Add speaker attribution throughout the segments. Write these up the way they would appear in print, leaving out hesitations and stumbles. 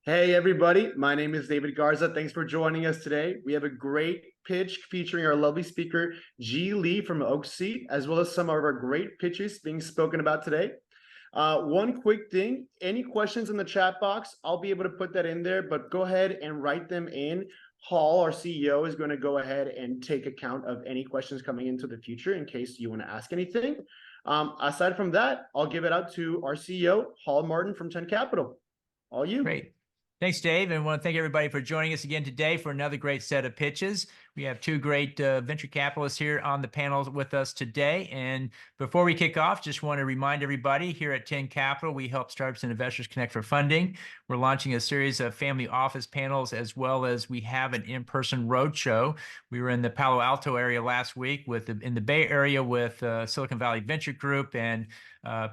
Speaker 1: Hey everybody, my name is David Garza. Thanks for joining us today. We have a great pitch featuring our lovely speaker, G. Lee from Oak Seed, as well as some of our great pitches being spoken about today. One quick thing, any questions in the chat box, I'll be able to put that in there, but go ahead and write them in. Hall, our CEO, is going to go ahead and take account of any questions coming into the future in case you want to ask anything. Aside from that, I'll give it out to our CEO, Hall Martin from 10 Capital. All you.
Speaker 2: Great. Thanks, Dave, and I want to thank everybody for joining us again today for another great set of pitches. We have two great venture capitalists here on the panel with us today. And before we kick off, just want to remind everybody here at 10 Capital, we help startups and investors connect for funding. We're launching a series of family office panels, as well as we have an in-person roadshow. We were in the Palo Alto area last week in the Bay Area with Silicon Valley Venture Group and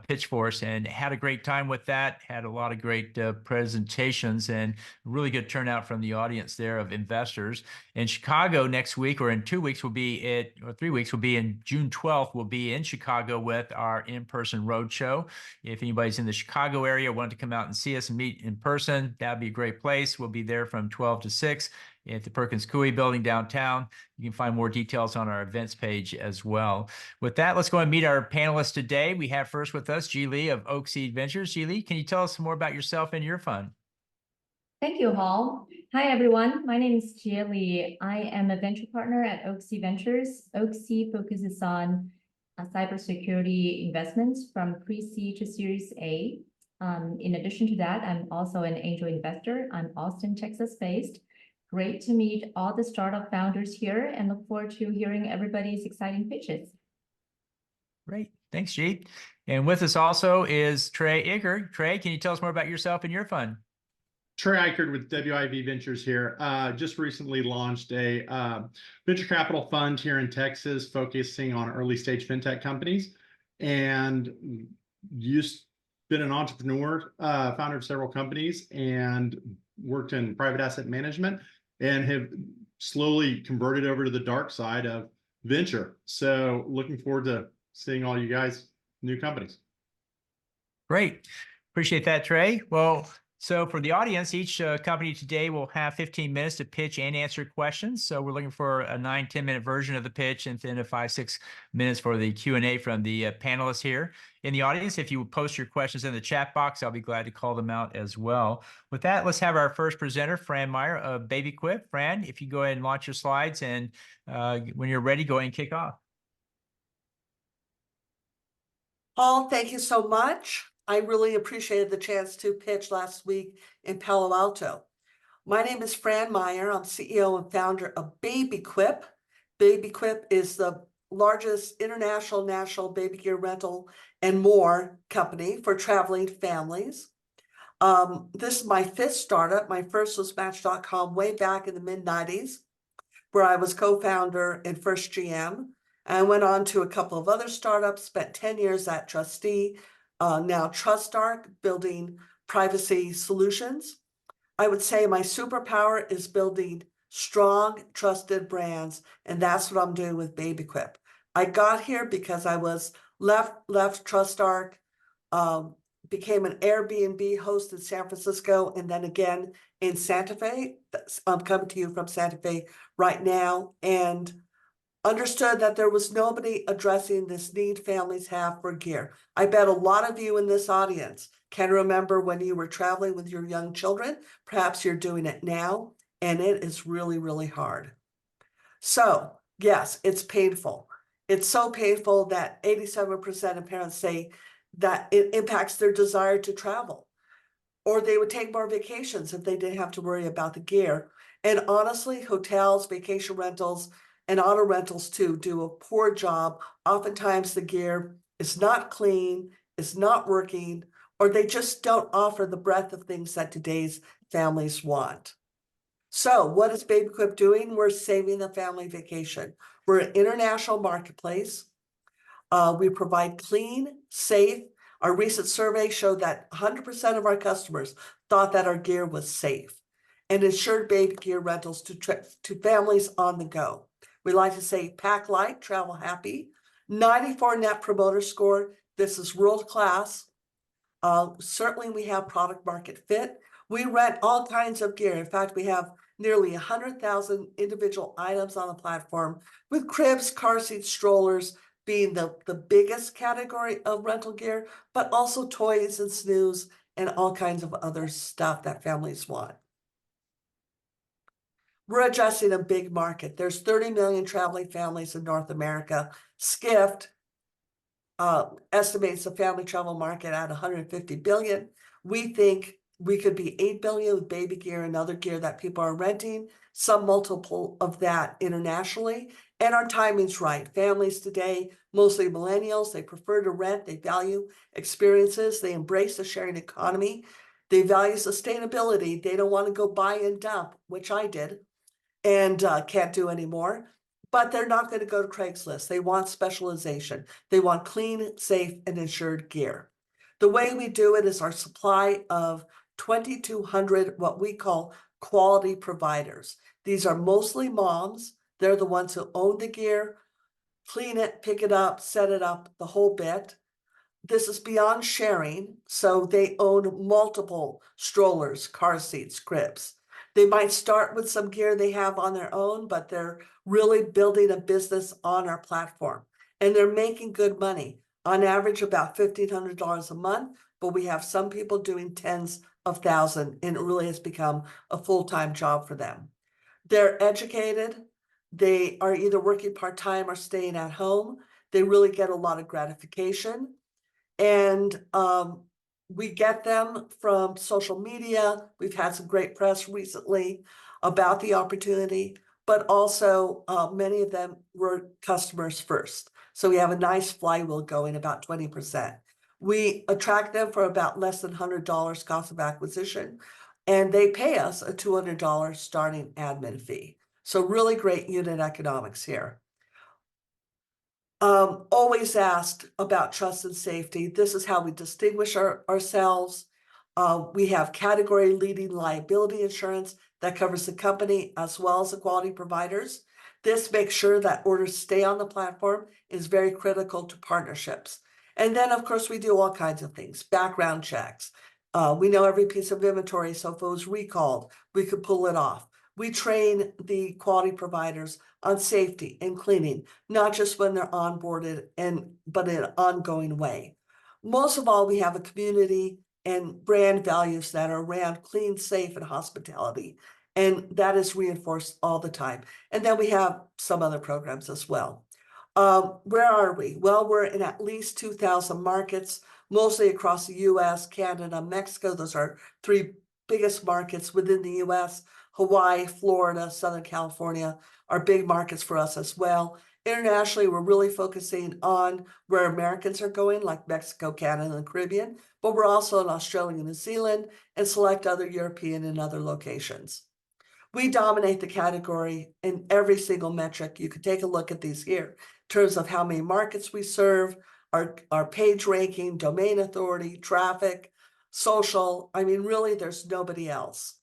Speaker 2: Pitch Force, and had a great time with that. Had a lot of great presentations and really good turnout from the audience there of investors. In Chicago next week, or in 2 weeks, or 3 weeks, will be in June 12th. We'll be in Chicago with our in-person roadshow. If anybody's in the Chicago area, want to come out and see us and meet in person, that'd be a great place. We'll be there from 12 to 6 at the Perkins Coie building downtown. You can find more details on our events page as well. With that, let's go and meet our panelists today. We have first with us G. Lee of Oak Seed Ventures. G. Lee, can you tell us more about yourself and your fund?
Speaker 3: Thank you, Hall. Hi, everyone. My name is Jia Lee. I am a venture partner at Oak Seed Ventures. Oak Seed focuses on cybersecurity investments from pre-seed to Series A. In addition to that, I'm also an angel investor. I'm Austin, Texas based. Great to meet all the startup founders here and look forward to hearing everybody's exciting pitches.
Speaker 2: Great. Thanks, G. And with us also is Trey Icker. Trey, can you tell us more about yourself and your fund?
Speaker 4: Trey Eichert with WIV Ventures here. Just recently launched a venture capital fund here in Texas, focusing on early stage fintech companies, and been an entrepreneur, founder of several companies, and worked in private asset management, and have slowly converted over to the dark side of venture. So looking forward to seeing all you guys' new companies.
Speaker 2: Great. Appreciate that, Trey. Well, so for the audience, each company today will have 15 minutes to pitch and answer questions. So we're looking for a 9-10 minute version of the pitch, and then 5-6 minutes for the Q&A from the panelists here in the audience. If you post your questions in the chat box, I'll be glad to call them out as well. With that, let's have our first presenter, Fran Meyer of BabyQuip. Fran, if you go ahead and launch your slides, and when you're ready, go ahead and kick off.
Speaker 5: Paul, thank you so much. I really appreciated the chance to pitch last week in Palo Alto. My name is Fran Meyer. I'm CEO and founder of BabyQuip. BabyQuip is the largest international national baby gear rental and more company for traveling families. This is my fifth startup. My first was Match.com way back in the mid-90s, where I was co-founder and first GM. I went on to a couple of other startups, spent 10 years at Trustee, now TrustArc, building privacy solutions. I would say my superpower is building strong, trusted brands, and that's what I'm doing with BabyQuip. I got here because I was left TrustArc, became an Airbnb host in San Francisco, and then again in Santa Fe. I'm coming to you from Santa Fe right now, and understood that there was nobody addressing this need families have for gear. I bet a lot of you in this audience can remember when you were traveling with your young children. Perhaps you're doing it now, and it is really, really hard. So yes, it's painful. It's so painful that 87% of parents say that it impacts their desire to travel, or they would take more vacations if they didn't have to worry about the gear. And honestly, hotels, vacation rentals, and auto rentals too do a poor job. Oftentimes the gear is not clean, is not working, or they just don't offer the breadth of things that today's families want. So what is BabyQuip doing? We're saving the family vacation. We're an international marketplace. We provide clean, safe. Our recent survey showed that 100% of our customers thought that our gear was safe, and insured baby gear rentals to families on the go. We like to say pack light, travel happy. 94 net promoter score. This is world class. Certainly we have product market fit. We rent all kinds of gear. In fact, we have nearly 100,000 individual items on the platform, with cribs, car seats, strollers being the biggest category of rental gear, but also toys and snooze and all kinds of other stuff that families want. We're addressing a big market. There's 30 million traveling families in North America. Skift estimates the family travel market at 150 billion. We think we could be 8 billion with baby gear and other gear that people are renting, some multiple of that internationally. And our timing's right. Families today, mostly millennials, they prefer to rent, they value experiences, they embrace the sharing economy, they value sustainability, they don't want to go buy and dump, which I did, and can't do anymore. But they're not going to go to Craigslist. They want specialization. They want clean, safe, and insured gear. The way we do it is our supply of 2,200 what we call quality providers. These are mostly moms. They're the ones who own the gear, clean it, pick it up, set it up, the whole bit. This is beyond sharing, so they own multiple strollers, car seats, cribs. They might start with some gear they have on their own, but they're really building a business on our platform. And they're making good money, on average about $1,500 a month, but we have some people doing tens of thousands, and it really has become a full-time job for them. They're educated. They are either working part-time or staying at home. They really get a lot of gratification. And we get them from social media. We've had some great press recently about the opportunity, but also many of them were customers first. So we have a nice flywheel going, about 20%. We attract them for about less than $100 cost of acquisition, and they pay us a $200 starting admin fee. So really great unit economics here. Always asked about trust and safety. This is how we distinguish ourselves. We have category leading liability insurance that covers the company as well as the quality providers. This makes sure that orders stay on the platform, is very critical to partnerships. And then, of course, we do all kinds of things, background checks. We know every piece of inventory, so if it was recalled, we could pull it off. We train the quality providers on safety and cleaning, not just when they're onboarded, but in an ongoing way. Most of all, we have a community and brand values that are around clean, safe, and hospitality. And that is reinforced all the time. And then we have some other programs as well. Where are we? Well, we're in at least 2,000 markets, mostly across the US, Canada, Mexico. Those are three biggest markets within the US. Hawaii, Florida, Southern California are big markets for us as well. Internationally, we're really focusing on where Americans are going, like Mexico, Canada, and the Caribbean, but we're also in Australia and New Zealand and select other European and other locations. We dominate the category in every single metric. You could take a look at these here in terms of how many markets we serve, our page ranking, domain authority, traffic, social. I mean, really, there's nobody else.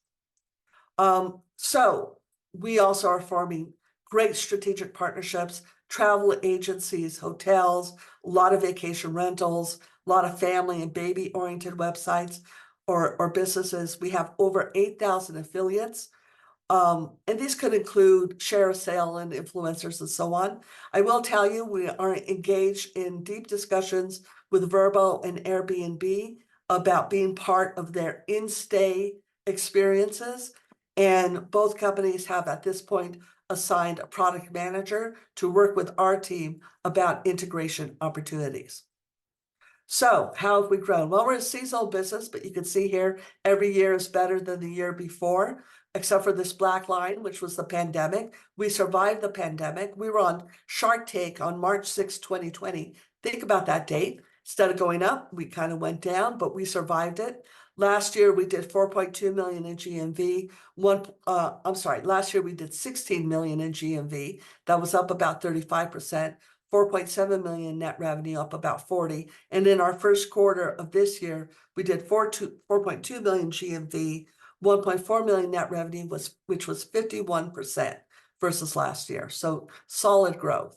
Speaker 5: So we also are forming great strategic partnerships, travel agencies, hotels, a lot of vacation rentals, a lot of family and baby oriented websites or businesses. We have over 8,000 affiliates. And these could include share a sale and influencers and so on. I will tell you, we are engaged in deep discussions with Vrbo and Airbnb about being part of their in-stay experiences. And both companies have at this point assigned a product manager to work with our team about integration opportunities. So how have we grown? Well, we're a seasonal business, but you can see here, every year is better than the year before, except for this black line, which was the pandemic. We survived the pandemic. We were on Shark Tank on March 6, 2020. Think about that date. Instead of going up, we kind of went down, but we survived it. Last year, we did 4.2 million in GMV. Last year we did 16 million in GMV. That was up about 35%, 4.7 million net revenue, up about 40. And in our first quarter of this year, we did 4.2 million GMV, 1.4 million net revenue, which was 51% versus last year. So solid growth.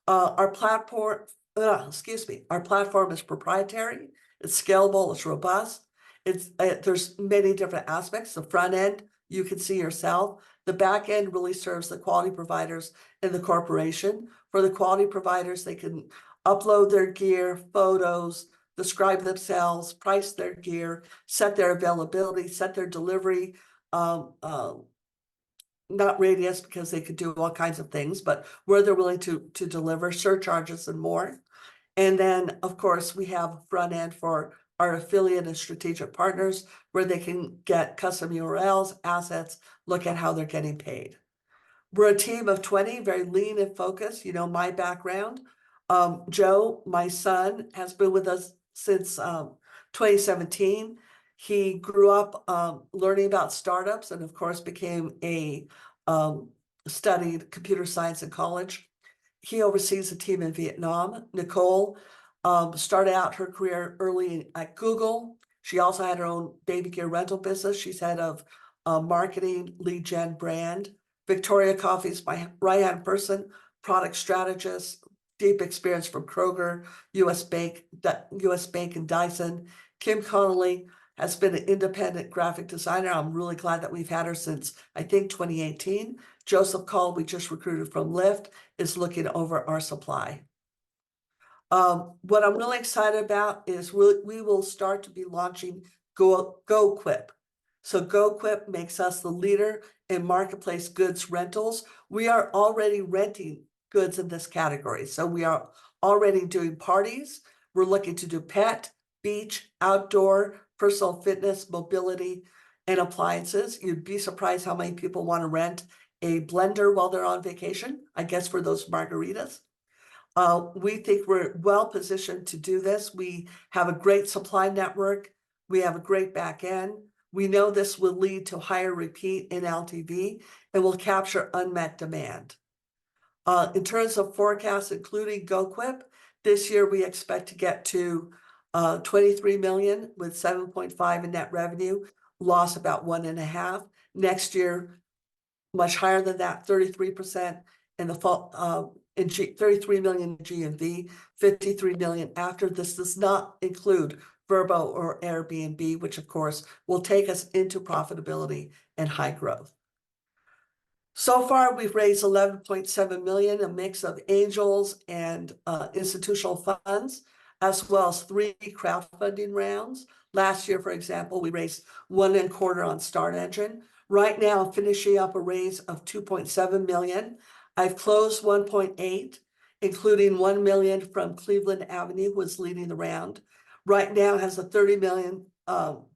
Speaker 5: Our platform is proprietary, it's scalable, it's robust. there's many different aspects. The front end, you can see yourself. The back end really serves the quality providers and the corporation. For the quality providers, they can upload their gear, photos, describe themselves, price their gear, set their availability, set their delivery, not radius, because they could do all kinds of things, but where they're willing to deliver, surcharges and more. And then, of course, we have front end for our affiliate and strategic partners, where they can get custom URLs, assets, look at how they're getting paid. We're a team of 20, very lean and focused. You know, my background. Joe, my son, has been with us since 2017. He grew up learning about startups, and of course became studied computer science in college. He oversees a team in Vietnam. Nicole started out her career early at Google. She also had her own baby gear rental business. She's head of marketing, lead gen, brand. Victoria Coffey is my right-hand person, product strategist, deep experience from Kroger, US Bank and Dyson. Kim Connolly has been an independent graphic designer. I'm really glad that we've had her since, I think, 2018. Joseph Call, we just recruited from Lyft, is looking over our supply. What I'm really excited about is we will start to be launching GoQuip. So GoQuip makes us the leader in marketplace goods rentals. We are already renting goods in this category. So we are already doing parties. We're looking to do pet, beach, outdoor, personal fitness, mobility, and appliances. You'd be surprised how many people want to rent a blender while they're on vacation, I guess, for those margaritas. We think we're well positioned to do this. We have a great supply network. We have a great back end. We know this will lead to higher repeat in LTV and will capture unmet demand. In terms of forecasts, including GoQuip, this year we expect to get to 23 million with 7.5 in net revenue, loss about 1.5. Next year, much higher than that, 33% in the fall, 33 million GMV, 53 million after. This does not include Vrbo or Airbnb, which of course will take us into profitability and high growth. So far, we've raised 11.7 million, a mix of angels and institutional funds, as well as 3 crowdfunding rounds. Last year, for example, we raised 1.25 on Start Engine. Right now, I'm finishing up a raise of 2.7 million. I've closed 1.8, including 1 million from Cleveland Avenue, who is leading the round. Right now has a 30 million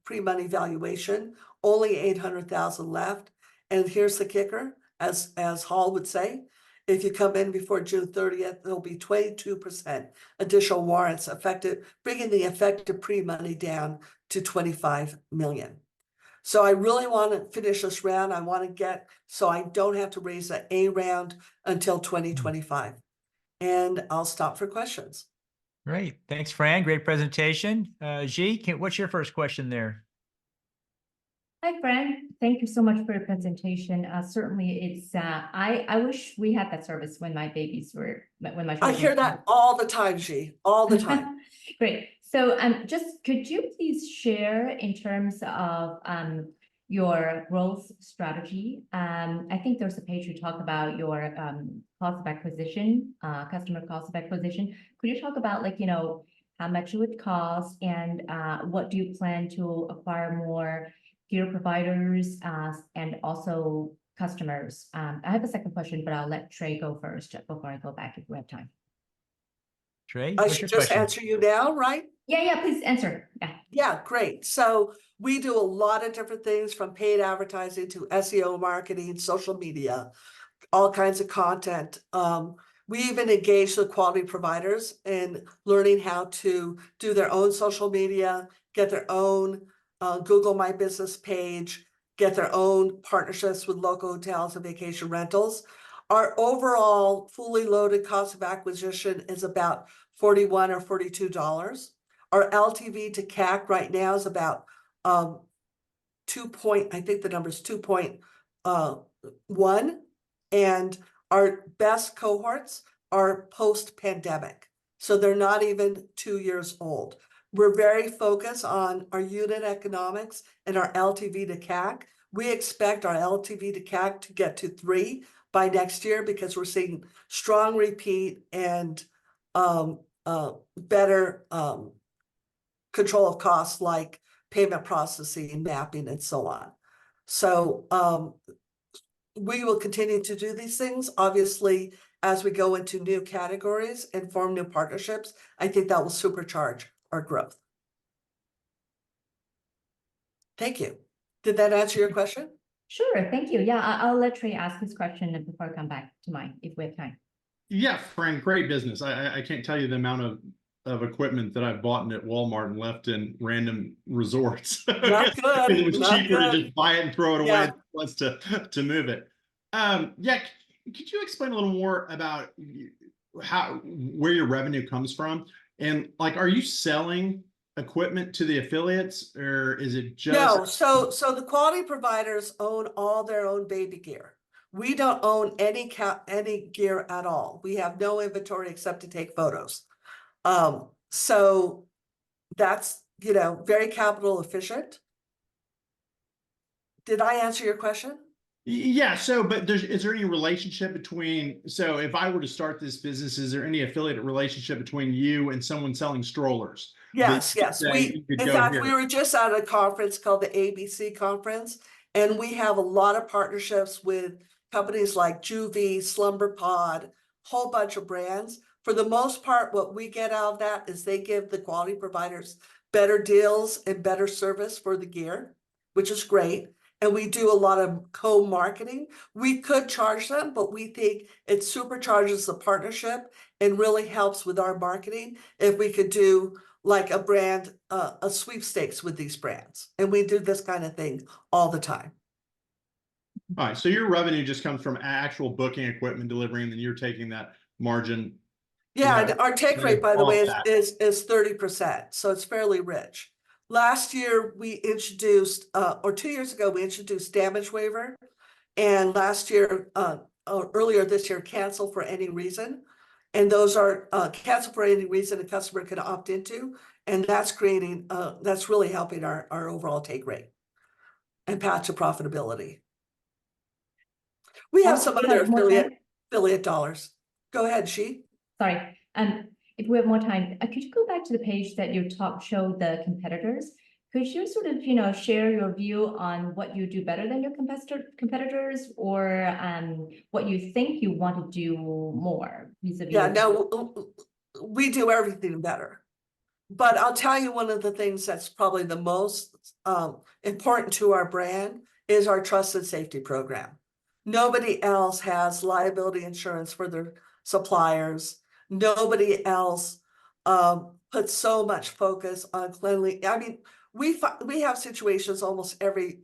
Speaker 5: pre-money valuation, only 800,000 left. And here's the kicker, as Hall would say, if you come in before June 30th, there'll be 22% additional warrants affected, bringing the effective pre-money down to 25 million. So I really want to finish this round. I want to get, so I don't have to raise an A round until 2025. And I'll stop for questions.
Speaker 2: Great. Thanks, Fran. Great presentation. G, what's your first question there?
Speaker 3: Hi, Fran. Thank you so much for your presentation. Certainly, it's I wish we had that service when my babies were
Speaker 5: I hear that all the time, G, all the time.
Speaker 3: Great. So just could you please share in terms of your growth strategy? I think there's a page you talk about your cost of acquisition, customer cost of acquisition. Could you talk about, like, you know, how much it would cost, and what do you plan to acquire more gear providers and also customers? I have a second question, but I'll let Trey go first before I go back if we have time.
Speaker 2: Trey,
Speaker 5: I
Speaker 2: what's
Speaker 5: should
Speaker 2: your
Speaker 5: just
Speaker 2: question?
Speaker 5: answer you now, right?
Speaker 3: Yeah, please answer. Yeah.
Speaker 5: Yeah, great. So we do a lot of different things, from paid advertising to SEO marketing, social media, all kinds of content. We even engage the quality providers in learning how to do their own social media, get their own Google My Business page, get their own partnerships with local hotels and vacation rentals. Our overall fully loaded cost of acquisition is about $41 or $42. Our LTV to CAC right now is about I think the number is 2.1, and our best cohorts are post-pandemic. So they're not even 2 years old. We're very focused on our unit economics and our LTV to CAC. We expect our LTV to CAC to get to 3 by next year because we're seeing strong repeat and better control of costs like payment processing, mapping, and so on. So we will continue to do these things. Obviously, as we go into new categories and form new partnerships, I think that will supercharge our growth. Thank you. Did that answer your question?
Speaker 3: Sure, thank you. Yeah, I'll let Trey ask his question before I come back to mine, if we have time.
Speaker 4: Yeah, Frank, great business. I can't tell you the amount of equipment that I've bought at Walmart and left in random resorts.
Speaker 5: Not good.
Speaker 4: It was
Speaker 5: not
Speaker 4: cheaper
Speaker 5: good.
Speaker 4: to just buy it and throw it away
Speaker 5: Yeah.
Speaker 4: than it was to move it. Yeah, could you explain a little more about where your revenue comes from? And like, are you selling equipment to the affiliates, or is it just
Speaker 5: No, so the quality providers own all their own baby gear. We don't own any gear at all. We have no inventory except to take photos. So that's, very capital efficient. Did I answer your question?
Speaker 4: Yeah, so but is there any relationship between, so if I were to start this business, is there any affiliate relationship between you and someone selling strollers?
Speaker 5: Yes,
Speaker 4: that you
Speaker 5: yes.
Speaker 4: say you could
Speaker 5: In
Speaker 4: go
Speaker 5: fact,
Speaker 4: here?
Speaker 5: we were just at a conference called the ABC conference, and we have a lot of partnerships with companies like Juvie, Slumber Pod, whole bunch of brands. For the most part, what we get out of that is they give the quality providers better deals and better service for the gear, which is great. And we do a lot of co-marketing. We could charge them, but we think it supercharges the partnership and really helps with our marketing if we could do like a brand, a sweepstakes with these brands. And we do this kind of thing all the time.
Speaker 4: All right, so your revenue just comes from actual booking equipment delivery, and then you're taking that margin.
Speaker 5: Yeah,
Speaker 4: Yeah.
Speaker 5: and our take
Speaker 4: And
Speaker 5: rate, by the way,
Speaker 4: off that.
Speaker 5: is 30%, so it's fairly rich. Last year, we introduced, or 2 years ago, we introduced damage waiver. And last year, or earlier this year, cancel for any reason. And those are cancel for any reason a customer can opt into. And that's creating, that's really helping our overall take rate and path to profitability. We have some
Speaker 3: We
Speaker 5: other
Speaker 3: have more time.
Speaker 5: affiliate dollars. Go ahead, She.
Speaker 3: Sorry, if we have more time, could you go back to the page that you showed the competitors? Could you sort of, share your view on what you do better than your competitors, or what you think you want to do more vis-a-vis?
Speaker 5: Yeah, no, we do everything better. But I'll tell you, one of the things that's probably the most important to our brand is our trust and safety program. Nobody else has liability insurance for their suppliers. Nobody else puts so much focus on cleanliness. I mean, we have situations almost every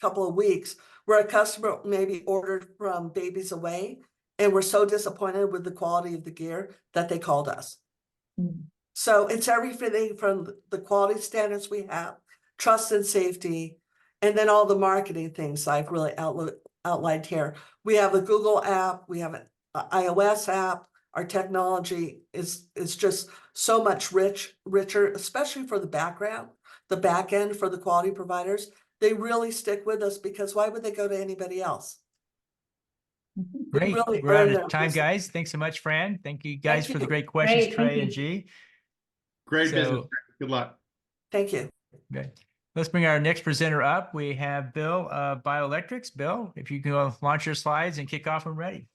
Speaker 5: couple of weeks where a customer maybe ordered from Babies Away, and we're so disappointed with the quality of the gear that they called us.
Speaker 3: Mm.
Speaker 5: So it's everything from the quality standards we have, trust and safety, and then all the marketing things I've really outlined here. We have a Google app, we have an iOS app. Our technology is just so much richer, especially for the back end for the quality providers. They really stick with us because why would they go to anybody else?
Speaker 2: Great.
Speaker 5: Really
Speaker 2: We're out
Speaker 5: earn their
Speaker 2: of time,
Speaker 5: business.
Speaker 2: guys. Thanks so much, Fran. Thank you guys
Speaker 5: Thank
Speaker 2: for the
Speaker 5: you.
Speaker 2: great questions,
Speaker 3: Great,
Speaker 2: Trey
Speaker 3: thank
Speaker 2: and
Speaker 3: you.
Speaker 2: G.
Speaker 4: Great business.
Speaker 2: So-
Speaker 4: Good luck.
Speaker 5: Thank you.
Speaker 2: Okay. Let's bring our next presenter up. We have Bill of Bioelectrics. Bill, if you can launch your slides and kick off when ready.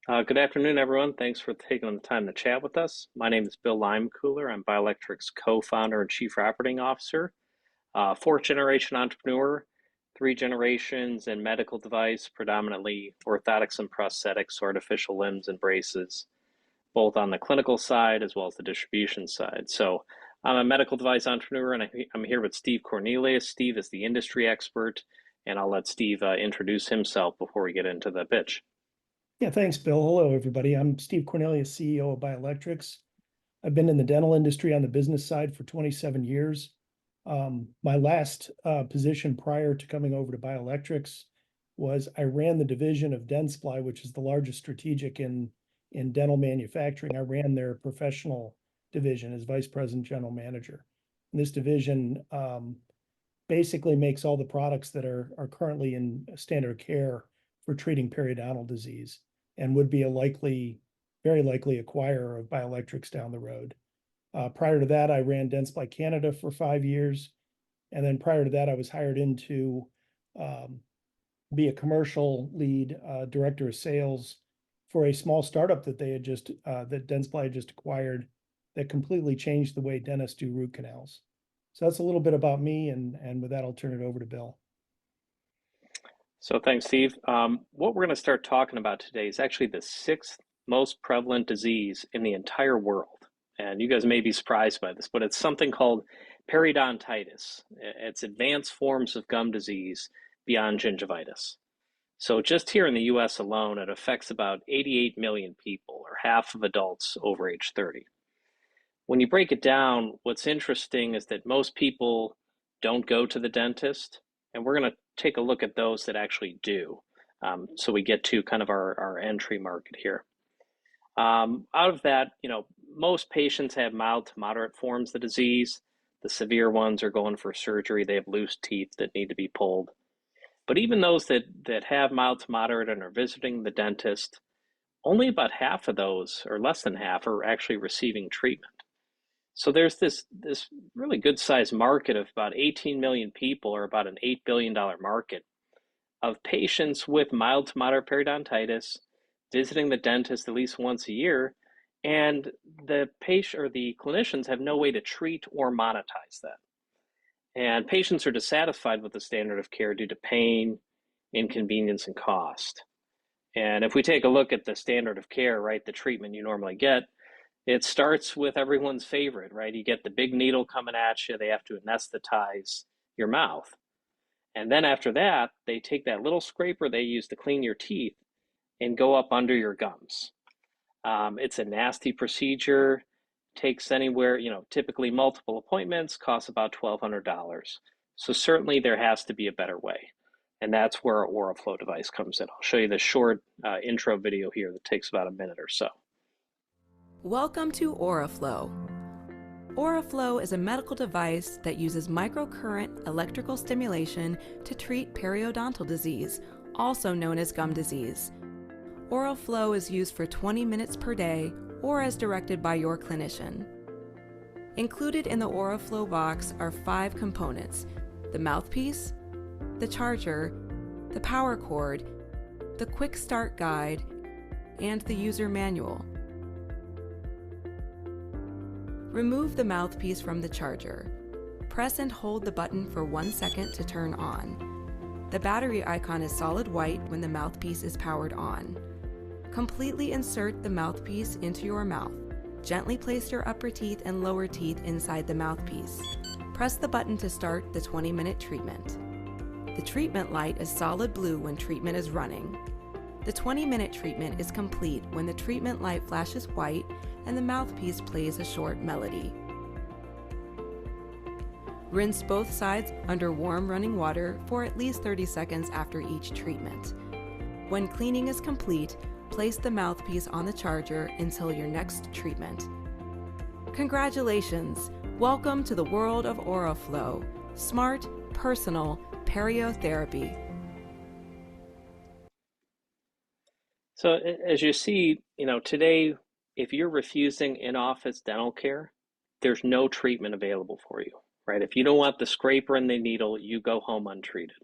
Speaker 6: Good afternoon, everyone. Thanks for taking the time to chat with us. My name is Bill Limecooler. I'm Bioelectrics co-founder and chief operating officer, fourth generation entrepreneur, 3 generations in medical device, predominantly orthotics and prosthetics, artificial limbs and braces, both on the clinical side as well as the distribution side. So I'm a medical device entrepreneur, and I'm here with Steve Cornelius. Steve is the industry expert, and I'll let Steve introduce himself before we get into the pitch.
Speaker 7: Yeah, thanks, Bill. Hello, everybody. I'm Steve Cornelius, CEO of Bioelectrics. I've been in the dental industry on the business side for 27 years. My last position prior to coming over to Bioelectrics was I ran the division of Dentsply, which is the largest strategic in dental manufacturing. I ran their professional division as Vice President General Manager. And this division basically makes all the products that are currently in standard care for treating periodontal disease and would be a very likely acquirer of Bioelectrics down the road. Prior to that, I ran Dentsply Canada for 5 years. And then prior to that, I was hired in to be a commercial lead, director of sales for a small startup that that Dentsply had just acquired that completely changed the way dentists do root canals. So that's a little bit about me, and with that, I'll turn it over to Bill.
Speaker 6: So thanks, Steve. What we're going to start talking about today is actually the 6th most prevalent disease in the entire world. And you guys may be surprised by this, but it's something called periodontitis. It's advanced forms of gum disease beyond gingivitis. So just here in the US alone, it affects about 88 million people, or half of adults over age 30. When you break it down, what's interesting is that most people don't go to the dentist, and we're going to take a look at those that actually do. So we get to kind of our entry market here. Out of that, most patients have mild to moderate forms of the disease. The severe ones are going for surgery. They have loose teeth that need to be pulled. But even those that have mild to moderate and are visiting the dentist, only about half of those, or less than half, are actually receiving treatment. So there's this really good sized market of about 18 million people, or about an $8 billion market, of patients with mild to moderate periodontitis visiting the dentist at least once a year, and the patient or the clinicians have no way to treat or monetize that. And patients are dissatisfied with the standard of care due to pain, inconvenience, and cost. And if we take a look at the standard of care, right, the treatment you normally get, it starts with everyone's favorite, right? You get the big needle coming at you. They have to anesthetize your mouth. And then after that, they take that little scraper they use to clean your teeth and go up under your gums. It's a nasty procedure, takes anywhere, typically multiple appointments, costs about $1,200. So certainly there has to be a better way. And that's where our OraFlow device comes in. I'll show you the short intro video here that takes about a minute or so.
Speaker 8: Welcome to OraFlow. OraFlow is a medical device that uses microcurrent electrical stimulation to treat periodontal disease, also known as gum disease. OraFlow is used for 20 minutes per day or as directed by your clinician. Included in the OraFlow box are 5 components: the mouthpiece, the charger, the power cord, the quick start guide, and the user manual. Remove the mouthpiece from the charger. Press and hold the button for 1 second to turn on. The battery icon is solid white when the mouthpiece is powered on. Completely insert the mouthpiece into your mouth. Gently place your upper teeth and lower teeth inside the mouthpiece. Press the button to start the 20-minute treatment. The treatment light is solid blue when treatment is running. The 20-minute treatment is complete when the treatment light flashes white and the mouthpiece plays a short melody. Rinse both sides under warm running water for at least 30 seconds after each treatment. When cleaning is complete, place the mouthpiece on the charger until your next treatment. Congratulations! Welcome to the world of OraFlow. Smart, personal periotherapy.
Speaker 6: So as you see, today, if you're refusing in-office dental care, there's no treatment available for you, right? If you don't want the scraper and the needle, you go home untreated.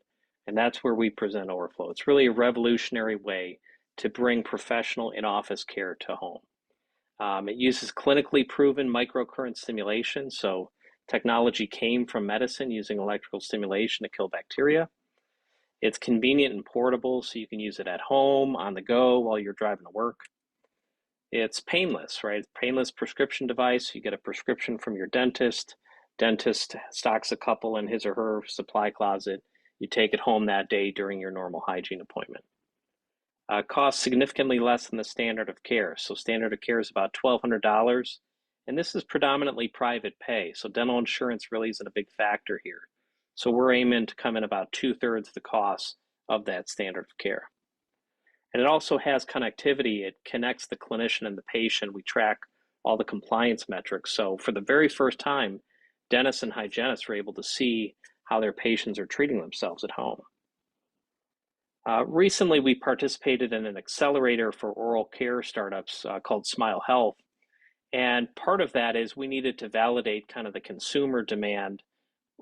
Speaker 6: And that's where we present OraFlow. It's really a revolutionary way to bring professional in-office care to home. It uses clinically proven microcurrent stimulation. So technology came from medicine using electrical stimulation to kill bacteria. It's convenient and portable, so you can use it at home, on the go, while you're driving to work. It's painless, right? Painless prescription device. You get a prescription from your dentist. Dentist stocks a couple in his or her supply closet. You take it home that day during your normal hygiene appointment. Costs significantly less than the standard of care. So standard of care is about $1,200, and this is predominantly private pay. So dental insurance really isn't a big factor here. So we're aiming to come in about 2/3 of the cost of that standard of care. And it also has connectivity. It connects the clinician and the patient. We track all the compliance metrics. So for the very first time, dentists and hygienists are able to see how their patients are treating themselves at home. Recently, we participated in an accelerator for oral care startups called Smile Health. And part of that is we needed to validate kind of the consumer demand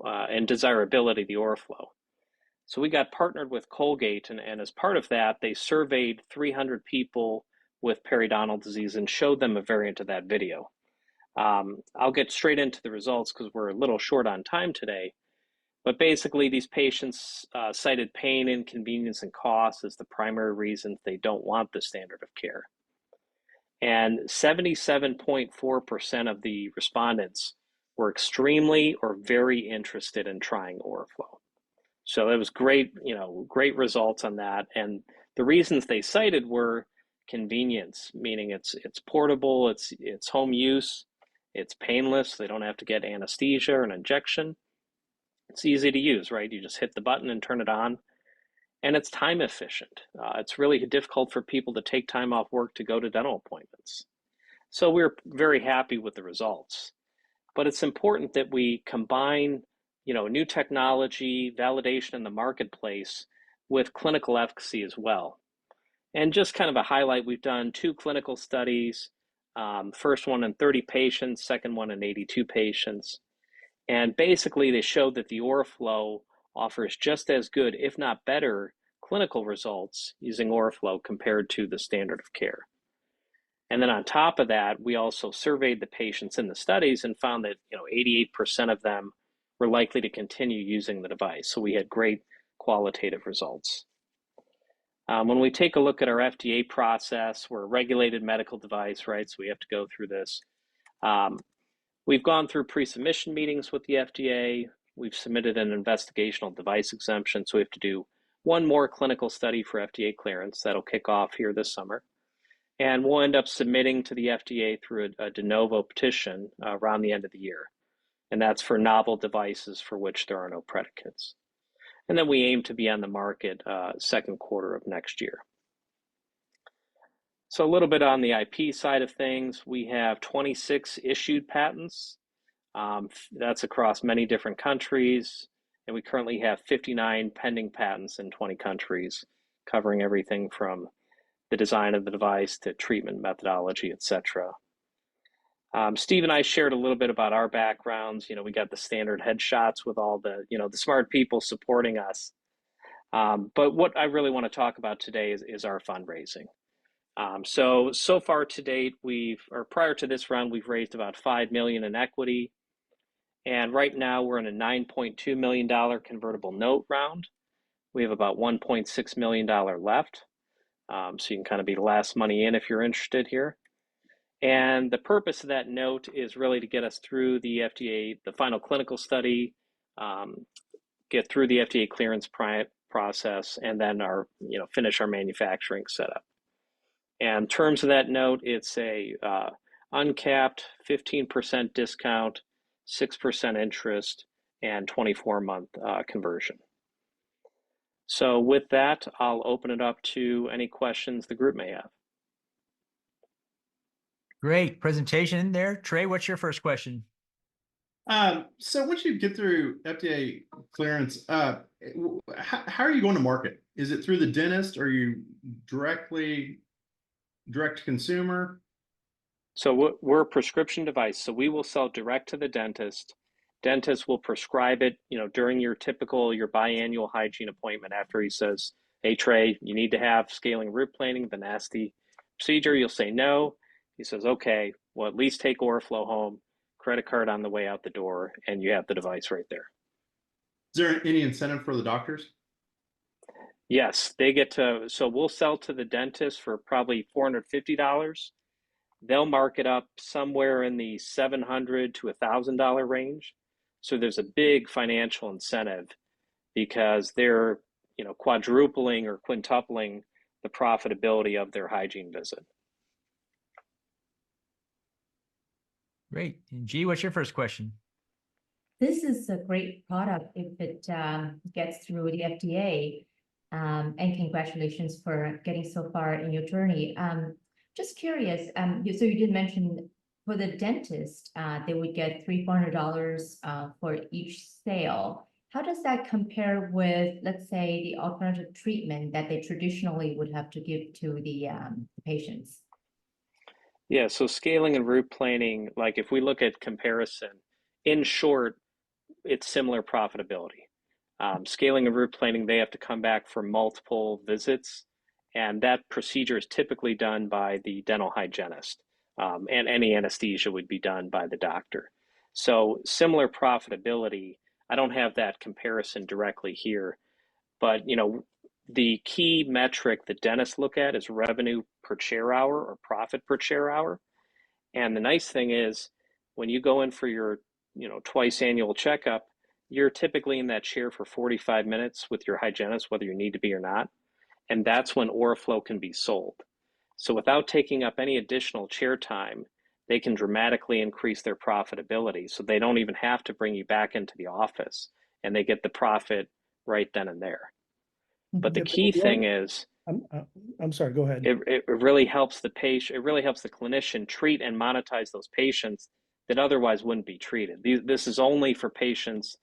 Speaker 6: and desirability of the Oriflow. So we got partnered with Colgate, and as part of that, they surveyed 300 people with periodontal disease and showed them a variant of that video. I'll get straight into the results because we're a little short on time today. But basically, these patients cited pain, inconvenience, and cost as the primary reasons they don't want the standard of care. And 77.4% of the respondents were extremely or very interested in trying Oriflow. So it was great, great results on that. And the reasons they cited were convenience, meaning it's portable, it's home use, it's painless, they don't have to get anesthesia or an injection. It's easy to use, right? You just hit the button and turn it on. And it's time efficient. It's really difficult for people to take time off work to go to dental appointments. So we're very happy with the results. But it's important that we combine, new technology, validation in the marketplace with clinical efficacy as well. And just kind of a highlight, we've done 2 clinical studies, first one in 30 patients, second one in 82 patients. And basically, they showed that the Oriflow offers just as good, if not better, clinical results using Oriflow compared to the standard of care. And then on top of that, we also surveyed the patients in the studies and found that 88% of them were likely to continue using the device. So we had great qualitative results. When we take a look at our FDA process, we're a regulated medical device, right? So we have to go through this. We've gone through pre-submission meetings with the FDA. We've submitted an investigational device exemption, so we have to do one more clinical study for FDA clearance. That'll kick off here this summer. And we'll end up submitting to the FDA through a de novo petition around the end of the year. And that's for novel devices for which there are no predicates. And then we aim to be on the market second quarter of next year. So a little bit on the IP side of things, we have 26 issued patents. That's across many different countries. And we currently have 59 pending patents in 20 countries, covering everything from the design of the device to treatment methodology, et cetera. Steve and I shared a little bit about our backgrounds. We got the standard headshots with all the, the smart people supporting us. But what I really want to talk about today is our fundraising. So far to date, prior to this round, we've raised about $5 million in equity. And right now we're in a $9.2 million convertible note round. We have about $1.6 million left. So you can kind of be the last money in if you're interested here. And the purpose of that note is really to get us through the FDA, the final clinical study, get through the FDA clearance process, and then finish our manufacturing setup. And in terms of that note, it's a uncapped 15% discount, 6% interest, and 24-month conversion. So with that, I'll open it up to any questions the group may have.
Speaker 2: Great presentation there. Trey, what's your first question?
Speaker 4: So once you get through FDA clearance, how are you going to market? Is it through the dentist? Or are you direct to consumer?
Speaker 6: So we're a prescription device. So we will sell direct to the dentist. Dentist will prescribe it, during your biannual hygiene appointment after he says, hey, Trey, you need to have scaling root planing, the nasty procedure. You'll say no. He says, okay, well, at least take Oriflow home, credit card on the way out the door, and you have the device right there.
Speaker 4: Is there any incentive for the doctors?
Speaker 6: Yes, they get to, so we'll sell to the dentist for probably $450. They'll mark it up somewhere in the $700 to $1,000 range. So there's a big financial incentive because they're, quadrupling or quintupling the profitability of their hygiene visit.
Speaker 2: Great. And G, what's your first question?
Speaker 3: This is a great product if it gets through the FDA. And congratulations for getting so far in your journey. Just curious, so you did mention for the dentist, they would get $300-400 for each sale. How does that compare with, let's say, the alternative treatment that they traditionally would have to give to the patients?
Speaker 6: Yeah, so scaling and root planing, like if we look at comparison, in short, it's similar profitability. Scaling and root planing, they have to come back for multiple visits, and that procedure is typically done by the dental hygienist, and any anesthesia would be done by the doctor. So similar profitability. I don't have that comparison directly here, but the key metric that dentists look at is revenue per chair hour or profit per chair hour. And the nice thing is when you go in for your twice annual checkup, you're typically in that chair for 45 minutes with your hygienist, whether you need to be or not. And that's when Oriflow can be sold. So without taking up any additional chair time, they can dramatically increase their profitability. So they don't even have to bring you back into the office, and they get the profit right then and there. But the key thing is,
Speaker 7: I'm sorry, go ahead.
Speaker 6: It really helps the patient, it really helps the clinician treat and monetize those patients that otherwise wouldn't be treated. This is only for patients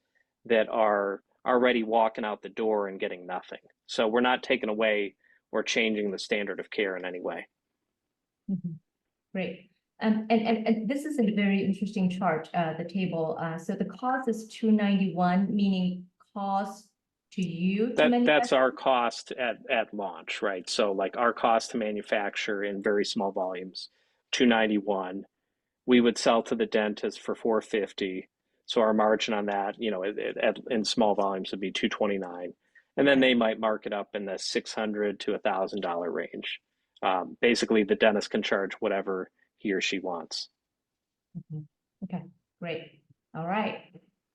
Speaker 6: that are already walking out the door and getting nothing. So we're not taking away or changing the standard of care in any way.
Speaker 3: Great. And this is a very interesting chart, the table. So the cost is $291, meaning cost to you to manufacture?
Speaker 6: That's our cost at launch, right? So like our cost to manufacture in very small volumes, $291. We would sell to the dentist for $450. So our margin on that, in small volumes would be $229. And then they might mark it up in the $600 to $1,000 range. Basically, the dentist can charge whatever he or she wants.
Speaker 3: Okay, great. All right.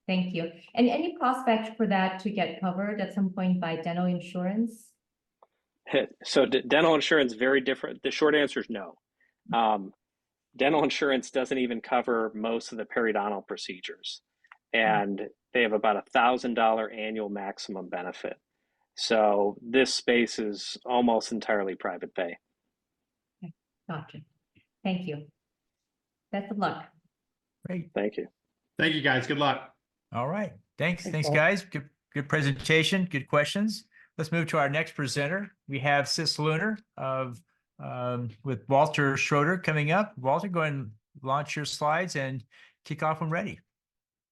Speaker 3: Thank you. And any prospect for that to get covered at some point by dental insurance?
Speaker 6: So dental insurance, very different. The short answer is no. Dental insurance doesn't even cover most of the periodontal procedures, and they have about $1,000 annual maximum benefit. So this space is almost entirely private pay.
Speaker 3: Okay, gotcha. Thank you. Best of luck.
Speaker 2: Great.
Speaker 6: Thank you.
Speaker 4: Thank you, guys. Good luck.
Speaker 2: All right. Thanks,
Speaker 7: Paul.
Speaker 2: guys. Good presentation. Good questions. Let's move to our next presenter. We have Sis Lunar with Walter Schroeder coming up. Walter, go ahead and launch your slides and kick off when ready.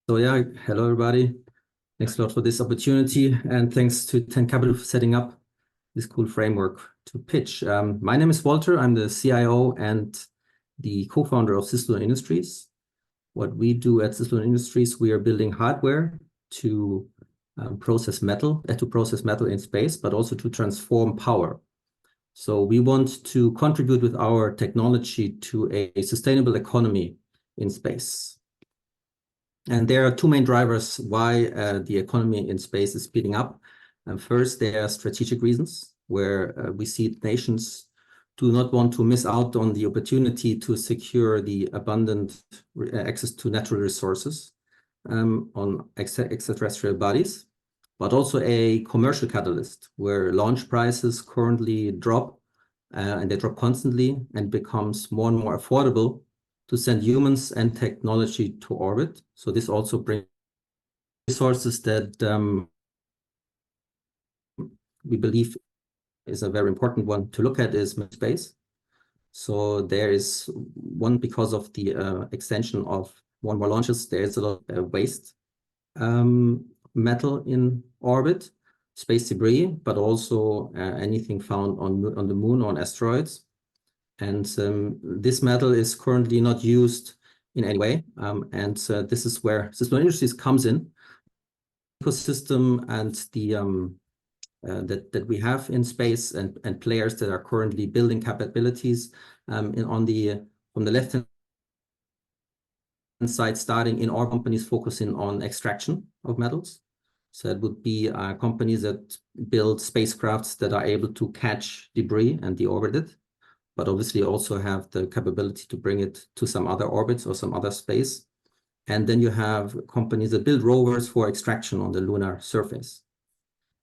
Speaker 9: So yeah, hello everybody. Thanks a lot for this opportunity, and thanks to 10 Capital for setting up this cool framework to pitch. My name is Walter. I'm the CIO and the co-founder of Sis Lunar Industries. What we do at Sis Lunar Industries, we are building hardware to process metal in space, but also to transform power. So we want to contribute with our technology to a sustainable economy in space. And there are two main drivers why the economy in space is speeding up. First, there are strategic reasons where we see nations do not want to miss out on the opportunity to secure the abundant access to natural resources on extraterrestrial bodies, but also a commercial catalyst where launch prices currently drop, and they drop constantly, and becomes more and more affordable to send humans and technology to orbit. So this also brings resources that we believe is a very important one to look at is space. So there is one, because of the extension of more and more launches, there is a lot of waste metal in orbit, space debris, but also anything found on the moon or on asteroids. And this metal is currently not used in any way. This is where Sis Lunar Industries comes in. Ecosystem and the that we have in space, and players that are currently building capabilities from the left-hand side, starting in our companies focusing on extraction of metals. So it would be companies that build spacecrafts that are able to catch debris and deorbit it, but obviously also have the capability to bring it to some other orbits or some other space. And then you have companies that build rovers for extraction on the lunar surface.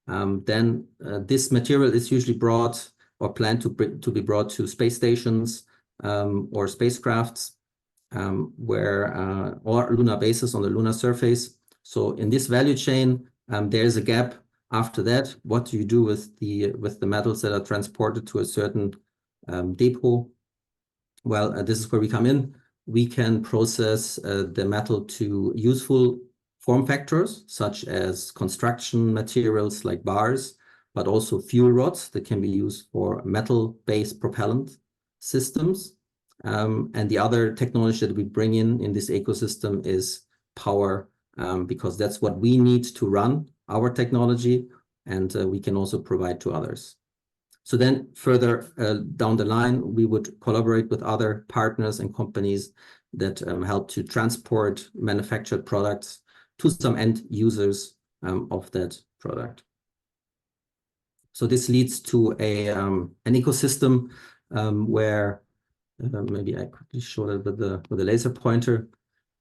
Speaker 9: This material is usually brought or planned to be brought to space stations or spacecrafts. or lunar bases on the lunar surface. So in this value chain, there is a gap. After that, what do you do with the metals that are transported to a certain depot? Well, this is where we come in. We can process the metal to useful form factors, such as construction materials like bars, but also fuel rods that can be used for metal-based propellant systems. And the other technology that we bring in this ecosystem is power, because that's what we need to run our technology, and we can also provide to others. So then further down the line, we would collaborate with other partners and companies that help to transport manufactured products to some end users of that product. So this leads to an ecosystem where maybe I quickly show that with the laser pointer.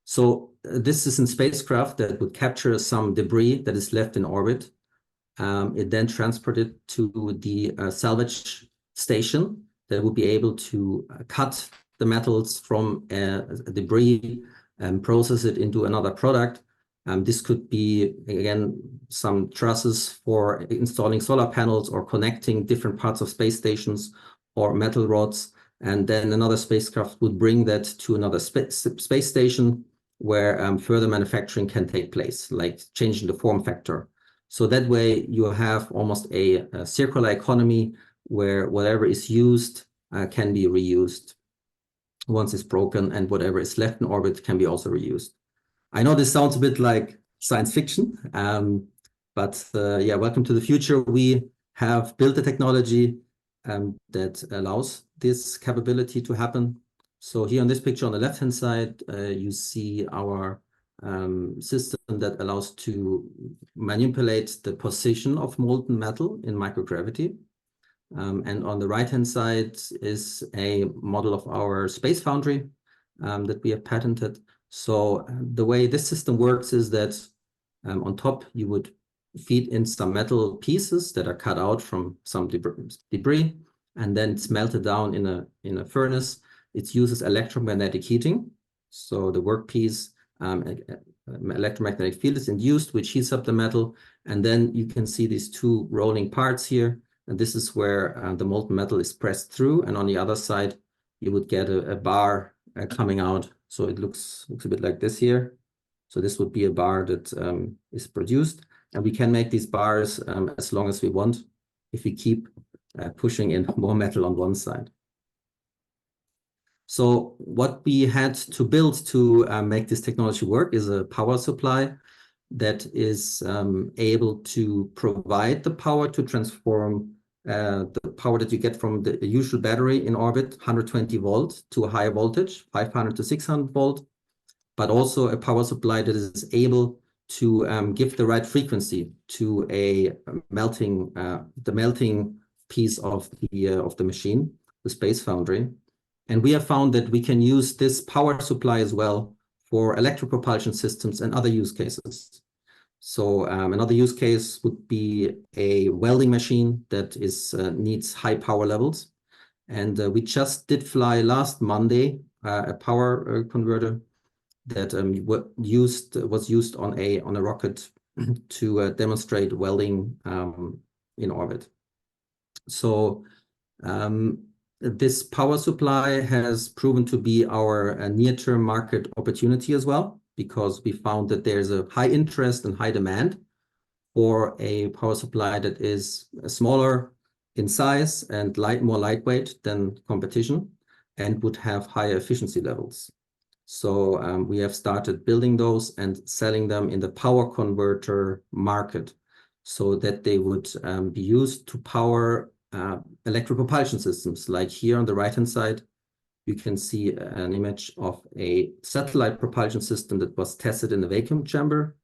Speaker 9: So this is a spacecraft that would capture some debris that is left in orbit. It then transported to the salvage station that would be able to cut the metals from debris and process it into another product. This could be, again, some trusses for installing solar panels or connecting different parts of space stations or metal rods. And then another spacecraft would bring that to another space station where further manufacturing can take place, like changing the form factor. So that way you have almost a circular economy where whatever is used can be reused once it's broken, and whatever is left in orbit can be also reused. I know this sounds a bit like science fiction, but yeah, welcome to the future. We have built a technology that allows this capability to happen. So here on this picture on the left-hand side, you see our system that allows to manipulate the position of molten metal in microgravity. And on the right-hand side is a model of our space foundry that we have patented. So the way this system works is that on top you would feed in some metal pieces that are cut out from some debris, and then it's melted down in a furnace. It uses electromagnetic heating. So the workpiece, electromagnetic field is induced, which heats up the metal. And then you can see these two rolling parts here. And this is where the molten metal is pressed through. And on the other side, you would get a bar coming out. So it looks a bit like this here. So this would be a bar that is produced. And we can make these bars as long as we want if we keep pushing in more metal on one side. So what we had to build to make this technology work is a power supply that is able to provide the power to transform the power that you get from the usual battery in orbit, 120 volt, to a higher voltage, 500 to 600 volt, but also a power supply that is able to give the right frequency to a melting, the melting piece of the machine, the space foundry. And we have found that we can use this power supply as well for electropropulsion systems and other use cases. So another use case would be a welding machine that needs high power levels. And we just did fly last Monday a power converter that was used on a rocket to demonstrate welding in orbit. So this power supply has proven to be our near-term market opportunity as well, because we found that there's a high interest and high demand for a power supply that is smaller in size and more lightweight than competition and would have higher efficiency levels. So we have started building those and selling them in the power converter market so that they would be used to power electropropulsion systems. Like here on the right-hand side, you can see an image of a satellite propulsion system that was tested in a vacuum chamber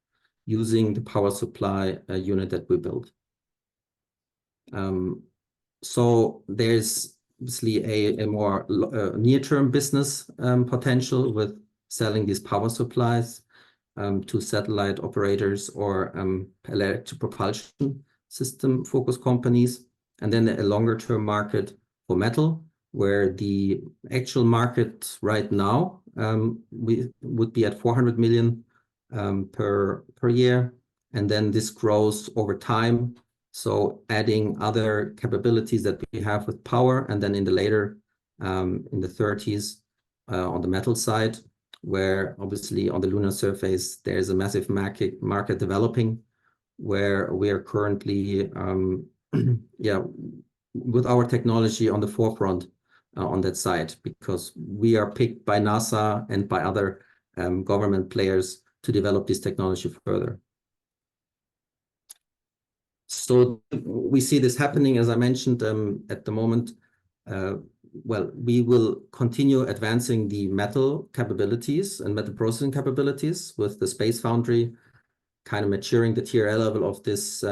Speaker 9: using the power supply unit that we built. So there's obviously a more near-term business potential with selling these power supplies to satellite operators or electric propulsion system focused companies. And then a longer-term market for metal, where the actual market right now we would be at 400 million per year, and then this grows over time. So adding other capabilities that we have with power, and then in the later in the 30s on the metal side, where obviously on the lunar surface there's a massive market developing, where we are currently with our technology on the forefront on that side, because we are picked by NASA and by other government players to develop this technology further. So we see this happening, as I mentioned, at the moment. Well, we will continue advancing the metal capabilities and metal processing capabilities with the Space Foundry, kind of maturing the TRL level of this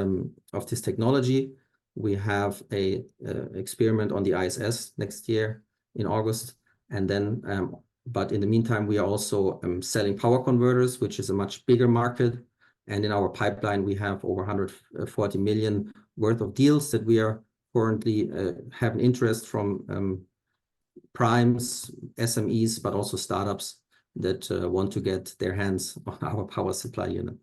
Speaker 9: technology. We have a experiment on the ISS next year in August, and then but in the meantime we are also selling power converters, which is a much bigger market. And in our pipeline we have over 140 million worth of deals that we are currently have an interest from primes, SMEs, but also startups that want to get their hands on our power supply unit.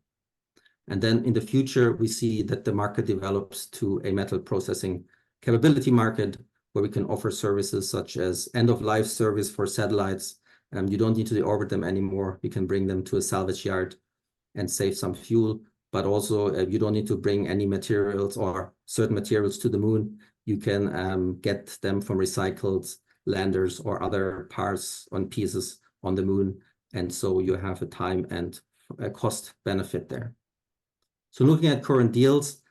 Speaker 9: And then in the future, we see that the market develops to a metal processing capability market, where we can offer services such as end-of-life service for satellites. You don't need to deorbit them anymore. You can bring them to a salvage yard and save some fuel, but also you don't need to bring any materials or certain materials to the moon. You can get them from recycled landers or other parts on pieces on the moon. And so you have a time and a cost benefit there. So looking at current deals,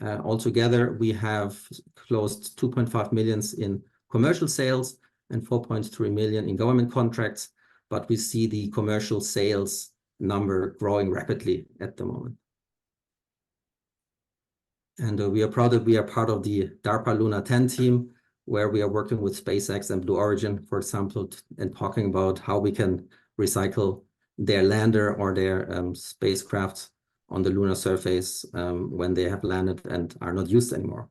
Speaker 9: altogether, we have closed 2.5 million in commercial sales and 4.3 million in government contracts, but we see the commercial sales number growing rapidly at the moment. And we are proud that we are part of the DARPA Luna 10 team, where we are working with SpaceX and Blue Origin, for example, and talking about how we can recycle their lander or their spacecraft on the lunar surface when they have landed and are not used anymore.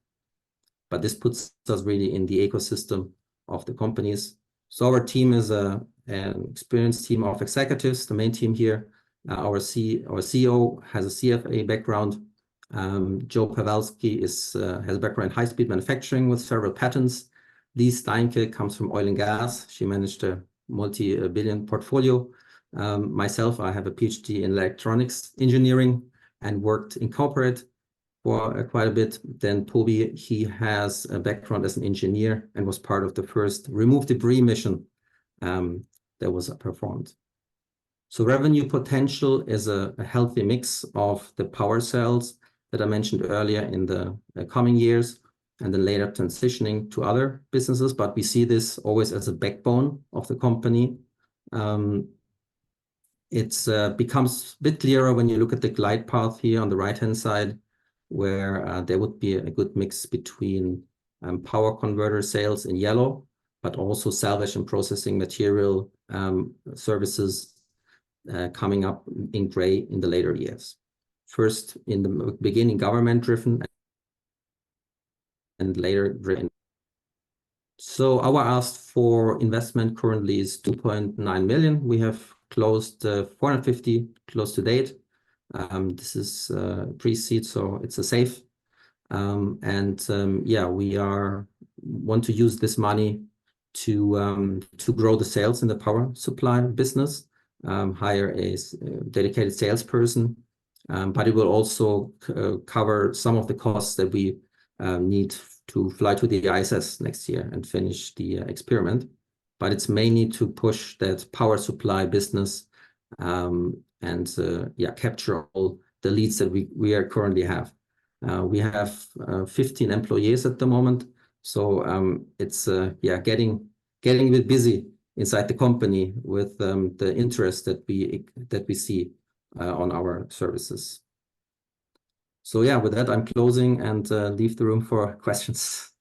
Speaker 9: But this puts us really in the ecosystem of the companies. So our team is an experienced team of executives. The main team here, our CEO has a CFA background. Joe Pavelski has a background in high-speed manufacturing with several patents. Lee Steinke comes from oil and gas. She managed a multi-billion portfolio. Myself, I have a PhD in electronics engineering and worked in corporate for quite a bit. Then Toby, he has a background as an engineer and was part of the first remove debris mission that was performed. So revenue potential is a healthy mix of the power cells that I mentioned earlier in the coming years, and then later transitioning to other businesses. But we see this always as a backbone of the company. It becomes a bit clearer when you look at the glide path here on the right-hand side, where there would be a good mix between power converter sales in yellow, but also salvage and processing material services coming up in gray in the later years. First, in the beginning, government-driven, and later driven. So our ask for investment currently is 2.9 million. We have closed 450 close to date. This is pre-seed, so it's a safe. Yeah, we want to use this money to grow the sales in the power supply business, hire a dedicated salesperson, but it will also cover some of the costs that we need to fly to the ISS next year and finish the experiment. But it's mainly to push that power supply business and capture all the leads that we currently have. We have 15 employees at the moment, so it's getting a bit busy inside the company with the interest that we see on our services. So yeah, with that, I'm closing and leave the room for questions.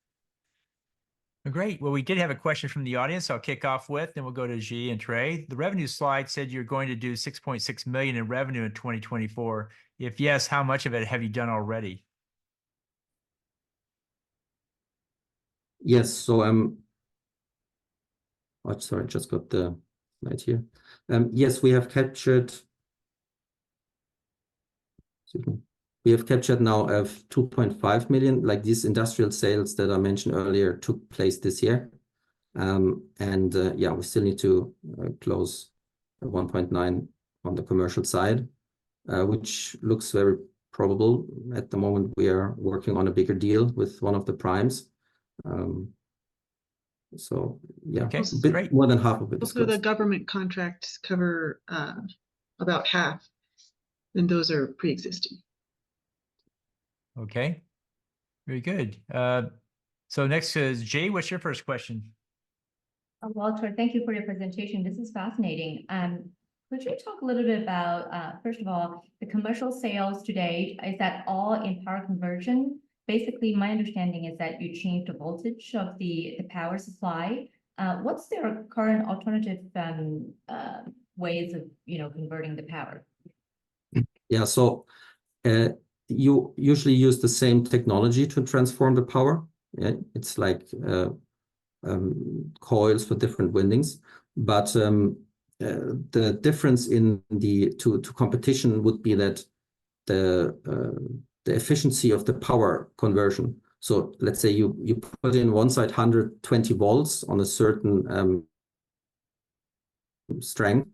Speaker 2: Great. Well, we did have a question from the audience I'll kick off with, then we'll go to G and Trey. The revenue slide said you're going to do 6.6 million in revenue in 2024. If yes, how much of it have you done already?
Speaker 9: Yes, so Oh, sorry, just got the right here. Yes, we have captured. Excuse me. We have captured now of 2.5 million. Like these industrial sales that I mentioned earlier took place this year. Yeah, we still need to close 1.9 on the commercial side, which looks very probable. At the moment, we are working on a bigger deal with one of the primes. So yeah,
Speaker 2: Okay,
Speaker 9: a bit
Speaker 2: great.
Speaker 9: more than half of it is
Speaker 10: Also, the
Speaker 9: closed.
Speaker 10: government contracts cover about half, and those are pre-existing.
Speaker 2: Okay, very good. So next is Jay. What's your first question?
Speaker 3: Walter, thank you for your presentation. This is fascinating. Could you talk a little bit about, first of all, the commercial sales today? Is that all in power conversion? Basically, my understanding is that you change the voltage of the power supply. What's their current alternative ways of converting the power?
Speaker 9: Yeah, so you usually use the same technology to transform the power. Yeah, it's like coils for different windings, but the difference in the to competition would be that the efficiency of the power conversion. So let's say you put in one side 120 volts on a certain strength,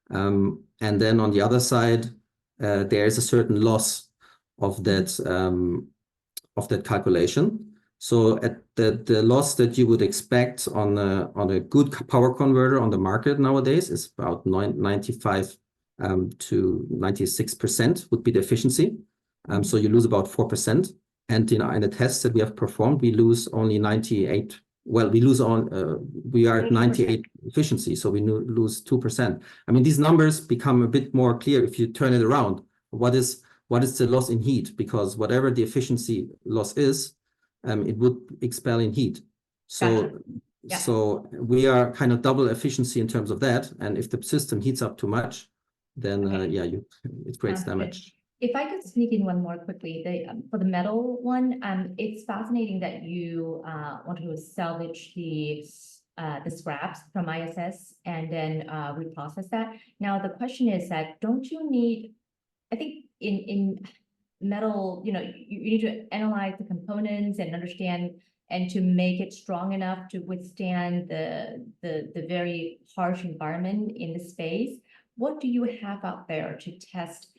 Speaker 9: and then on the other side there is a certain loss of that calculation. So at the loss that you would expect on a good power converter on the market nowadays is about 95 to 96% would be the efficiency. So you lose about 4%. And in the tests that we have performed, we lose only 98. Well, we are at 98 efficiency, so we lose 2%. I mean, these numbers become a bit more clear if you turn it around. What is the loss in heat? Because whatever the efficiency loss is, it would expel in heat. So,
Speaker 3: Gotcha. Yeah.
Speaker 9: so we are kind of double efficiency in terms of that. And if the system heats up too much, then it creates
Speaker 3: Sounds good.
Speaker 9: damage.
Speaker 3: If I could sneak in one more quickly, for the metal one, it's fascinating that you want to salvage the scraps from ISS and then reprocess that. Now the question is that don't you need? I think in metal, you need to analyze the components and understand and to make it strong enough to withstand the very harsh environment in the space. What do you have out there to test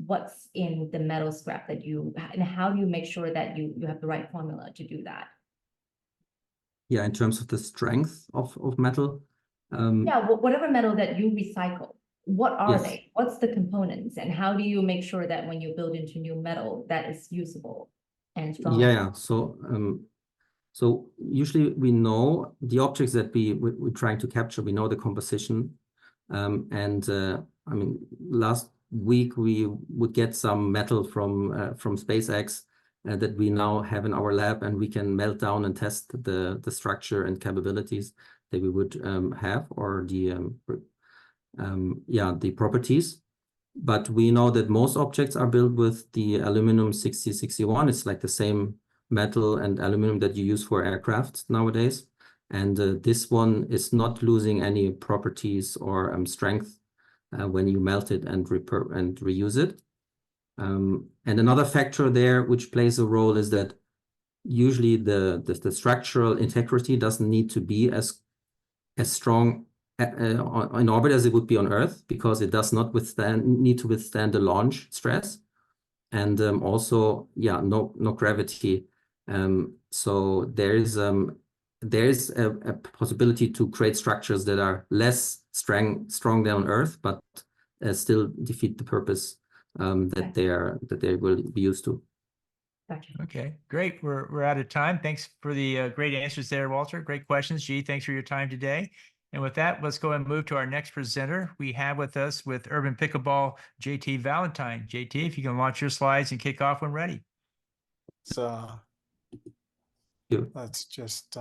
Speaker 3: what's in the metal scrap that and how do you make sure that you have the right formula to do that?
Speaker 9: Yeah, in terms of the strength of metal.
Speaker 3: Yeah, whatever metal that you recycle, what are
Speaker 9: Yes.
Speaker 3: they? What's the components? And how do you make sure that when you build into new metal that is usable and strong?
Speaker 9: Yeah. So usually we know the objects that we're trying to capture. We know the composition, I mean, last week we would get some metal from SpaceX that we now have in our lab, and we can melt down and test the structure and capabilities that we would have, or the properties. But we know that most objects are built with the aluminum 6061. It's like the same metal and aluminum that you use for aircraft nowadays. And this one is not losing any properties or strength when you melt it and reuse it. And another factor there which plays a role is that usually the structural integrity doesn't need to be as strong in orbit as it would be on Earth, because it does not need to withstand the launch stress, and also no gravity. So there is a possibility to create structures that are less strong than on Earth, but still defeat the purpose that they will be used to.
Speaker 3: Gotcha.
Speaker 2: Okay, great. We're out of time. Thanks for the great answers there, Walter. Great questions. G, thanks for your time today. And with that, let's go and move to our next presenter. We have with us with Urban Pickleball, JT Valentine. JT, if you can launch your slides and kick off when ready.
Speaker 11: So let's just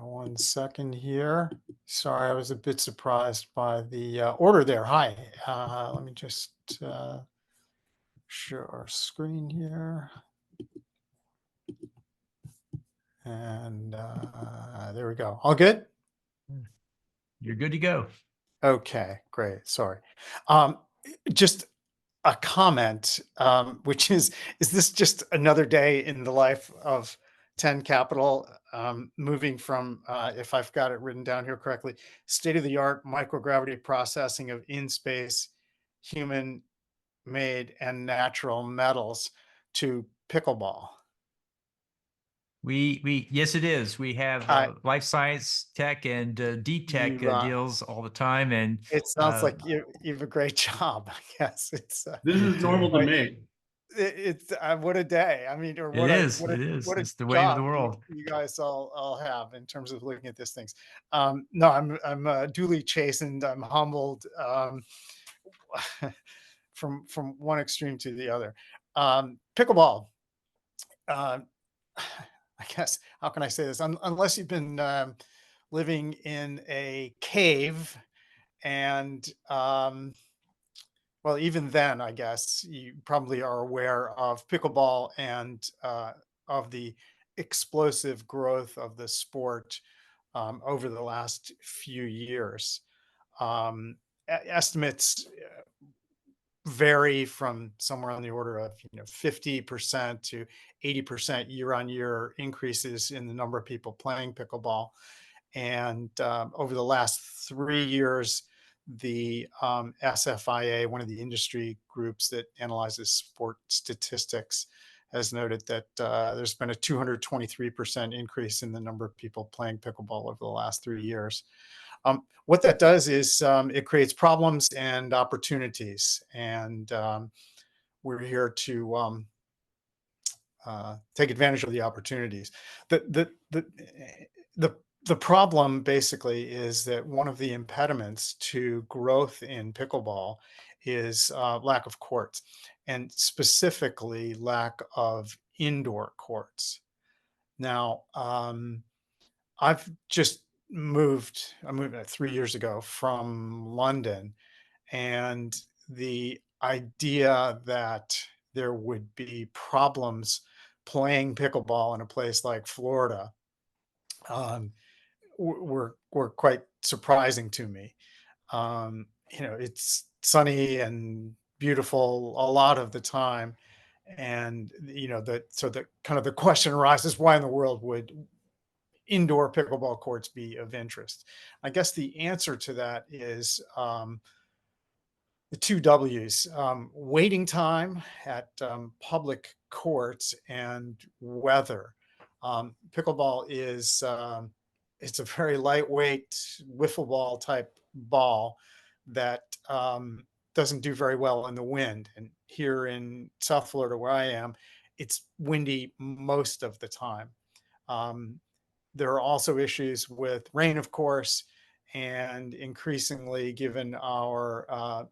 Speaker 11: 1 second here. Sorry, I was a bit surprised by the order there. Hi, let me just share our screen here. And there we go. All good?
Speaker 2: You're good to go.
Speaker 11: Okay, great. Sorry. Just a comment, which is this just another day in the life of 10 Capital, moving from, if I've got it written down here correctly, state-of-the-art microgravity processing of in-space human-made and natural metals to pickleball.
Speaker 2: Yes, it is. We have
Speaker 11: I-
Speaker 2: life science tech and deep tech
Speaker 11: You,
Speaker 2: deals all the time. And
Speaker 11: It sounds like you have a great job. I guess it's
Speaker 4: This is normal to
Speaker 11: like,
Speaker 4: me.
Speaker 11: it's what a day. I mean, or
Speaker 2: it
Speaker 11: what
Speaker 2: is.
Speaker 11: what
Speaker 2: It is.
Speaker 11: what a
Speaker 2: It's the way of the
Speaker 11: job
Speaker 2: world.
Speaker 11: you guys all have in terms of looking at these things. No, I'm duly chastened. I'm humbled, from one extreme to the other. Pickleball. Uh, I guess, how can I say this? Unless you've been living in a cave and well, even then, I guess you probably are aware of pickleball and of the explosive growth of the sport over the last few years. Estimates vary from somewhere on the order of 50% to 80% year-on-year increases in the number of people playing pickleball. And over the last 3 years, the SFIA, one of the industry groups that analyzes sport statistics, has noted that there's been a 223% increase in the number of people playing pickleball over the last 3 years. What that does is it creates problems and opportunities, and we're here to take advantage of the opportunities. The problem basically is that one of the impediments to growth in pickleball is lack of courts, and specifically lack of indoor courts. Now, I've just I moved 3 years ago from London, and the idea that there would be problems playing pickleball in a place like Florida um, were quite surprising to me. It's sunny and beautiful a lot of the time, and the kind of the question arises: why in the world would indoor pickleball courts be of interest? I guess the answer to that is the two W's: waiting time at public courts and weather. Pickleball is it's a very lightweight wiffle ball type ball that doesn't do very well in the wind. And here in South Florida, where I am, it's windy most of the time. There are also issues with rain, of course, and increasingly, given our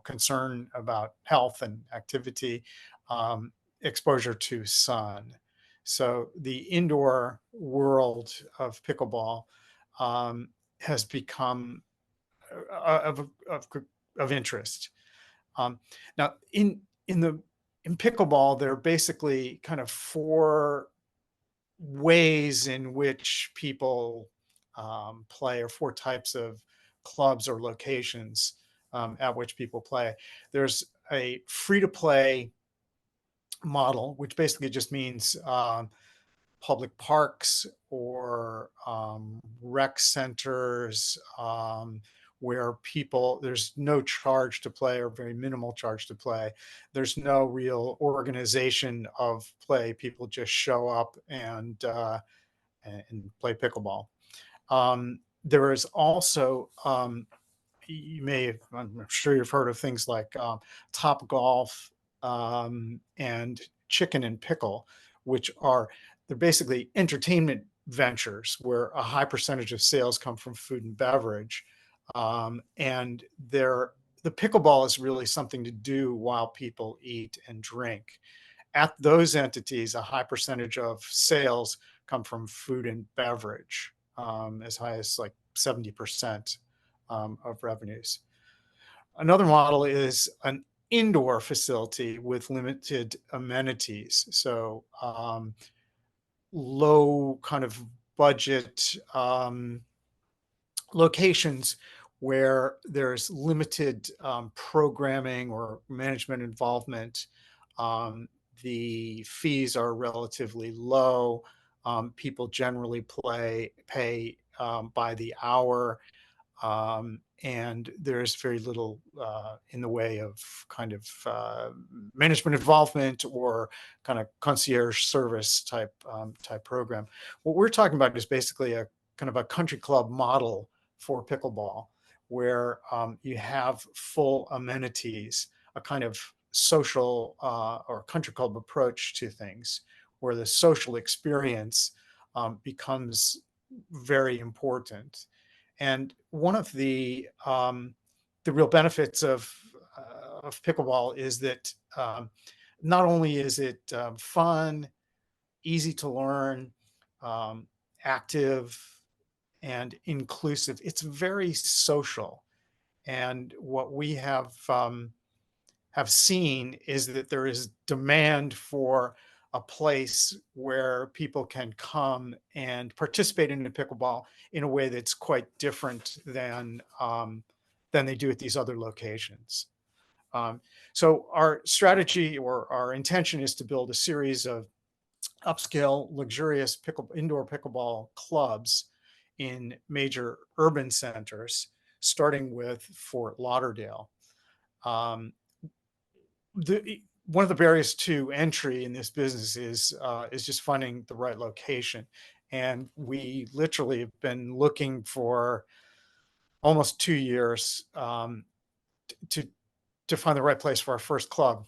Speaker 11: concern about health and activity, exposure to sun. So the indoor world of pickleball has become of interest. Now, in pickleball, there are basically kind of four ways in which people play, or four types of clubs or locations at which people play. There's a free-to-play model, which basically just means public parks or rec centers where there's no charge to play, or very minimal charge to play. There's no real organization of play. People just show up and play pickleball. There is also I'm sure you've heard of things like Top Golf and Chicken and Pickle, which they're basically entertainment ventures where a high percentage of sales come from food and beverage. And the pickleball is really something to do while people eat and drink. At those entities, a high percentage of sales come from food and beverage, as high as like 70% of revenues. Another model is an indoor facility with limited amenities. So low kind of budget locations where there's limited programming or management involvement, the fees are relatively low. People generally pay by the hour, and there's very little in the way of kind of management involvement or kind of concierge service type program. What we're talking about is basically a kind of a country club model for pickleball, where you have full amenities, a kind of social or country club approach to things, where the social experience becomes very important. And one of the real benefits of pickleball is that not only is it fun, easy to learn, active, and inclusive, it's very social. And what we have seen is that there is demand for a place where people can come and participate in the pickleball in a way that's quite different than they do at these other locations. So our strategy or our intention is to build a series of upscale, luxurious indoor pickleball clubs in major urban centers, starting with Fort Lauderdale. One of the barriers to entry in this business is just finding the right location, and we literally have been looking for almost 2 years to find the right place for our first club,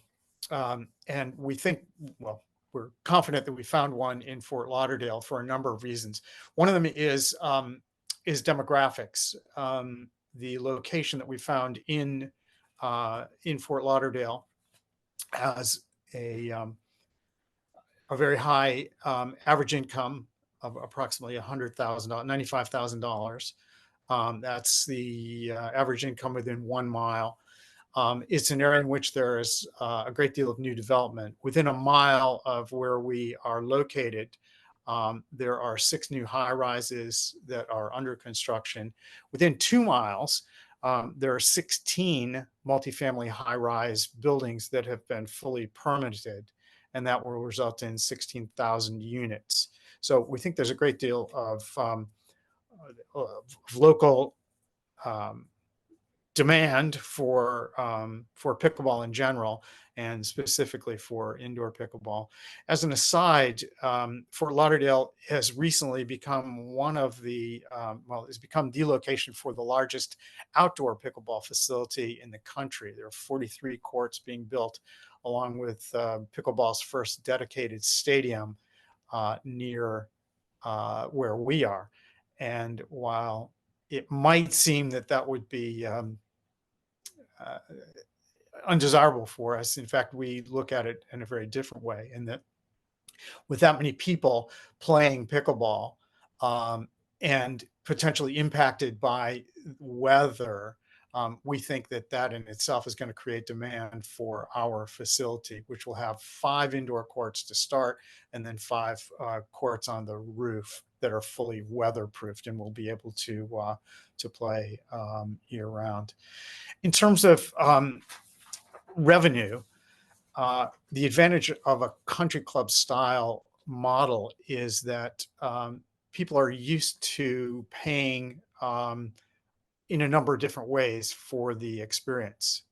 Speaker 11: and we think, well, we're confident that we found one in Fort Lauderdale for a number of reasons. One of them is demographics. The location that we found in Fort Lauderdale has a very high average income of approximately $100,000, $95,000. That's the average income within 1 mile. It's an area in which there is a great deal of new development. Within a mile of where we are located, there are 6 new high-rises that are under construction. Within 2 miles, there are 16 multifamily high-rise buildings that have been fully permitted, and that will result in 16,000 units. So we think there's a great deal of local demand for pickleball in general, and specifically for indoor pickleball. As an aside, Fort Lauderdale has recently become one of the it's become the location for the largest outdoor pickleball facility in the country. There are 43 courts being built, along with pickleball's first dedicated stadium near where we are. And while it might seem that would be undesirable for us, in fact, we look at it in a very different way, in that with that many people playing pickleball and potentially impacted by weather, we think that in itself is going to create demand for our facility, which will have 5 indoor courts to start, and then 5 courts on the roof that are fully weatherproofed and will be able to play year round. In terms of revenue, the advantage of a country club style model is that people are used to paying in a number of different ways for the experience.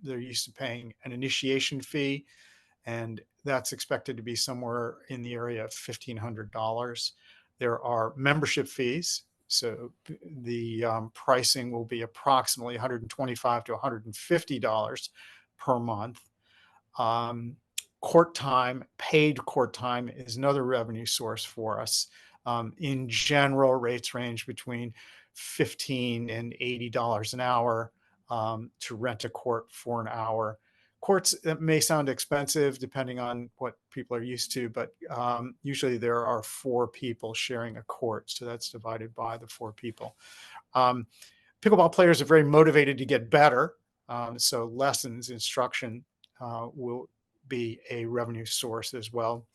Speaker 11: They're used to paying an initiation fee, and that's expected to be somewhere in the area of $1,500. There are membership fees. So the pricing will be approximately $125 to $150 per month. Court time, paid court time, is another revenue source for us. In general, rates range between $15 and $80 an hour to rent a court for an hour. Courts, that may sound expensive depending on what people are used to, but usually there are 4 people sharing a court, so that's divided by the 4 people. Pickleball players are very motivated to get better, so lessons, instruction will be a revenue source as well.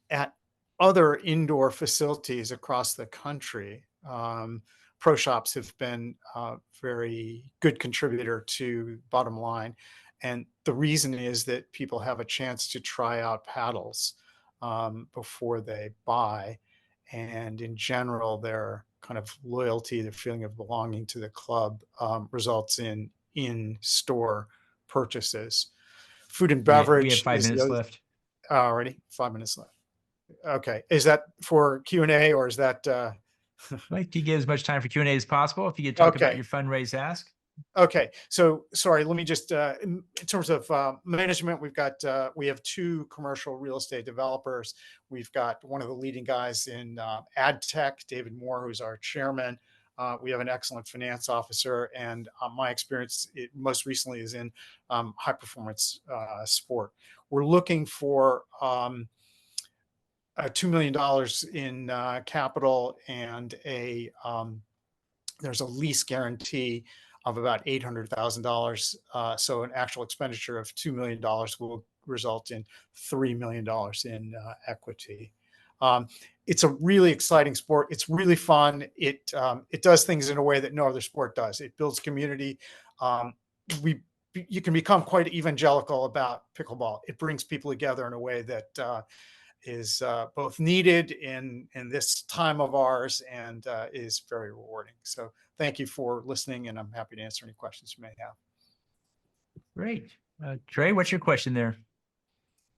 Speaker 11: At other indoor facilities across the country, pro shops have been a very good contributor to bottom line. And the reason is that people have a chance to try out paddles before they buy. And in general, their kind of loyalty, their feeling of belonging to the club results in in-store purchases. Food and beverage.
Speaker 2: We have 5 minutes left.
Speaker 11: Already 5 minutes left. Okay. Is that for Q&A or is that?
Speaker 2: I'd like to give as much time for Q&A as possible. If you could talk about your fundraise ask.
Speaker 11: Okay, so sorry, let me just, in terms of management, we have 2 commercial real estate developers. We've got one of the leading guys in ad tech, David Moore, who's our chairman. We have an excellent finance officer, and my experience most recently is in high performance sport. We're looking for $2 million in capital, and there's a lease guarantee of about $800,000. So an actual expenditure of $2 million will result in $3 million in equity. It's a really exciting sport. It's really fun. It does things in a way that no other sport does. It builds community. You can become quite evangelical about pickleball. It brings people together in a way that is both needed in this time of ours and is very rewarding. So thank you for listening, and I'm happy to answer any questions you may have.
Speaker 2: Great. Trey, what's your question there?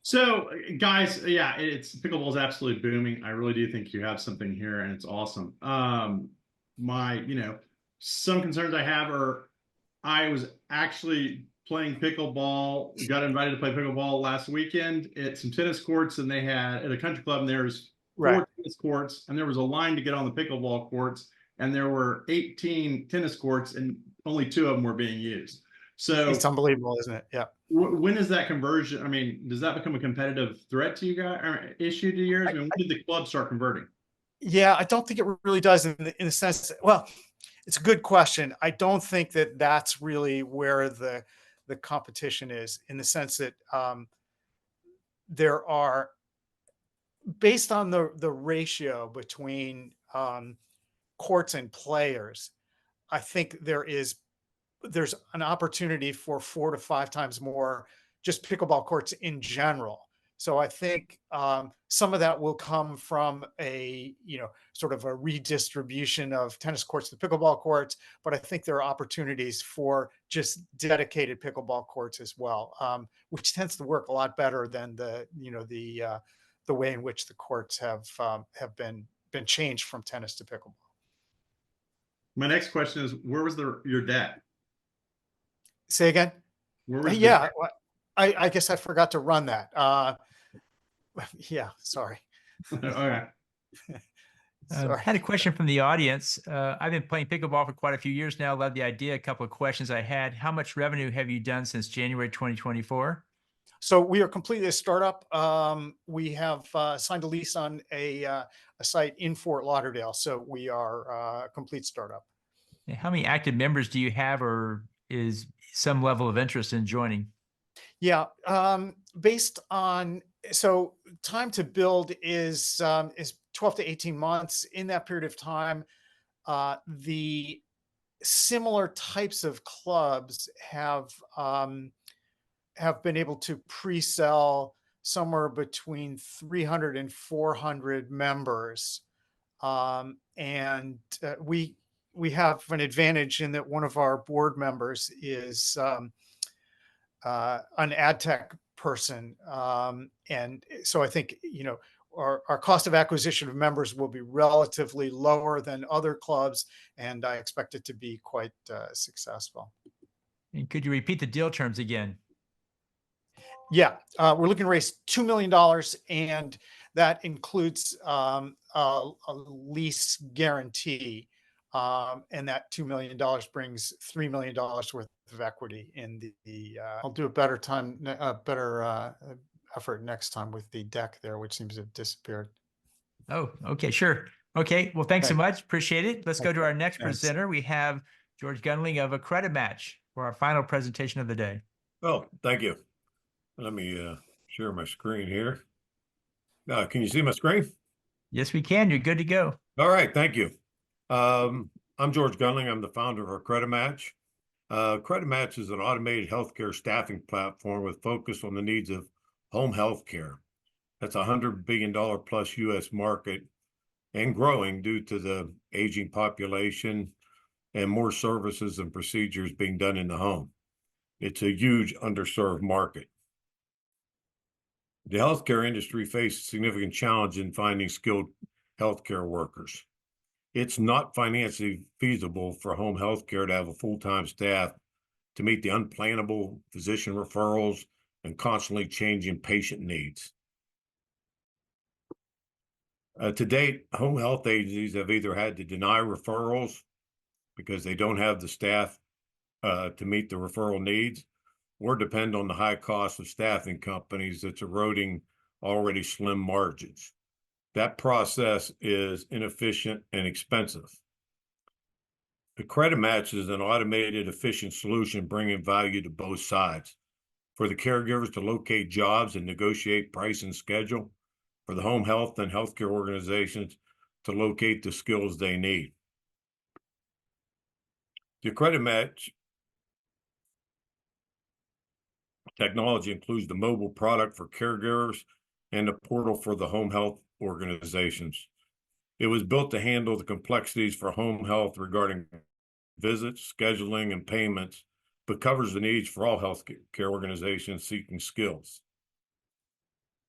Speaker 4: So guys, yeah, pickleball is absolutely booming. I really do think you have something here, and it's awesome. Some concerns I have are, I was actually playing pickleball, got invited to play pickleball last weekend at some tennis courts, and they had at a country club, and there's 4 tennis courts, and there was a line to get on the pickleball courts, and there were 18 tennis courts, and only 2 of them were being used. So
Speaker 11: it's unbelievable, isn't it? Yeah.
Speaker 4: When is that conversion? I mean, does that become a competitive threat to you guys, or issue to yours? I mean, when did the club start converting?
Speaker 11: Yeah, I don't think it really does in the sense that, well, it's a good question. I don't think that that's really where the competition is, in the sense that there are, based on the ratio between courts and players, I think there's an opportunity for 4 to 5 times more just pickleball courts in general. So I think some of that will come from a, sort of a redistribution of tennis courts to pickleball courts, but I think there are opportunities for just dedicated pickleball courts as well, which tends to work a lot better than the way in which the courts have been changed from tennis to pickleball.
Speaker 4: My next question is, where was your deck?
Speaker 11: Say again? Yeah, I guess I forgot to run that. Yeah, sorry.
Speaker 4: Okay.
Speaker 2: I had a question from the audience. I've been playing pickleball for quite a few years now. Love the idea. A couple of questions I had. How much revenue have you done since January 2024?
Speaker 11: So we are completely a startup. We have signed a lease on a site in Fort Lauderdale. So we are a complete startup.
Speaker 2: And how many active members do you have, or is some level of interest in joining?
Speaker 11: Yeah, based on, so time to build is 12 to 18 months. In that period of time, the similar types of clubs have been able to pre-sell somewhere between 300 and 400 members. And we have an advantage in that one of our board members is an ad tech person. And so I think, our cost of acquisition of members will be relatively lower than other clubs, and I expect it to be quite successful.
Speaker 2: And could you repeat the deal terms again?
Speaker 11: Yeah, we're looking to raise $2 million, and that includes a lease guarantee. And that $2 million brings $3 million worth of equity in the I'll do a better effort next time with the deck there, which seems to have disappeared.
Speaker 2: Oh, okay, sure. Okay, well, thanks so much. Appreciate it. Let's go to our next presenter. We have George Gunling of A Credit Match for our final presentation of the day.
Speaker 12: Oh, thank you. Let me share my screen here. Can you see my screen?
Speaker 2: Yes, we can. You're good to go.
Speaker 12: All right, thank you. I'm I'm George Gunling. I'm the founder of Credit Match. Credit Match is an automated healthcare staffing platform with focus on the needs of home healthcare. That's a $100 billion plus U.S. market and growing due to the aging population and more services and procedures being done in the home. It's a huge underserved market. The healthcare industry faces significant challenge in finding skilled healthcare workers. It's not financially feasible for home healthcare to have a full-time staff to meet the unplannable physician referrals and constantly changing patient needs. To date, home health agencies have either had to deny referrals because they don't have the staff to meet the referral needs, or depend on the high cost of staffing companies that's eroding already slim margins. That process is inefficient and expensive. The Credit Match is an automated, efficient solution bringing value to both sides. For the caregivers to locate jobs and negotiate price and schedule, for the home health and healthcare organizations to locate the skills they need. The Credit Match technology includes the mobile product for caregivers and the portal for the home health organizations. It was built to handle the complexities for home health regarding visits, scheduling, and payments, but covers the needs for all healthcare organizations seeking skills.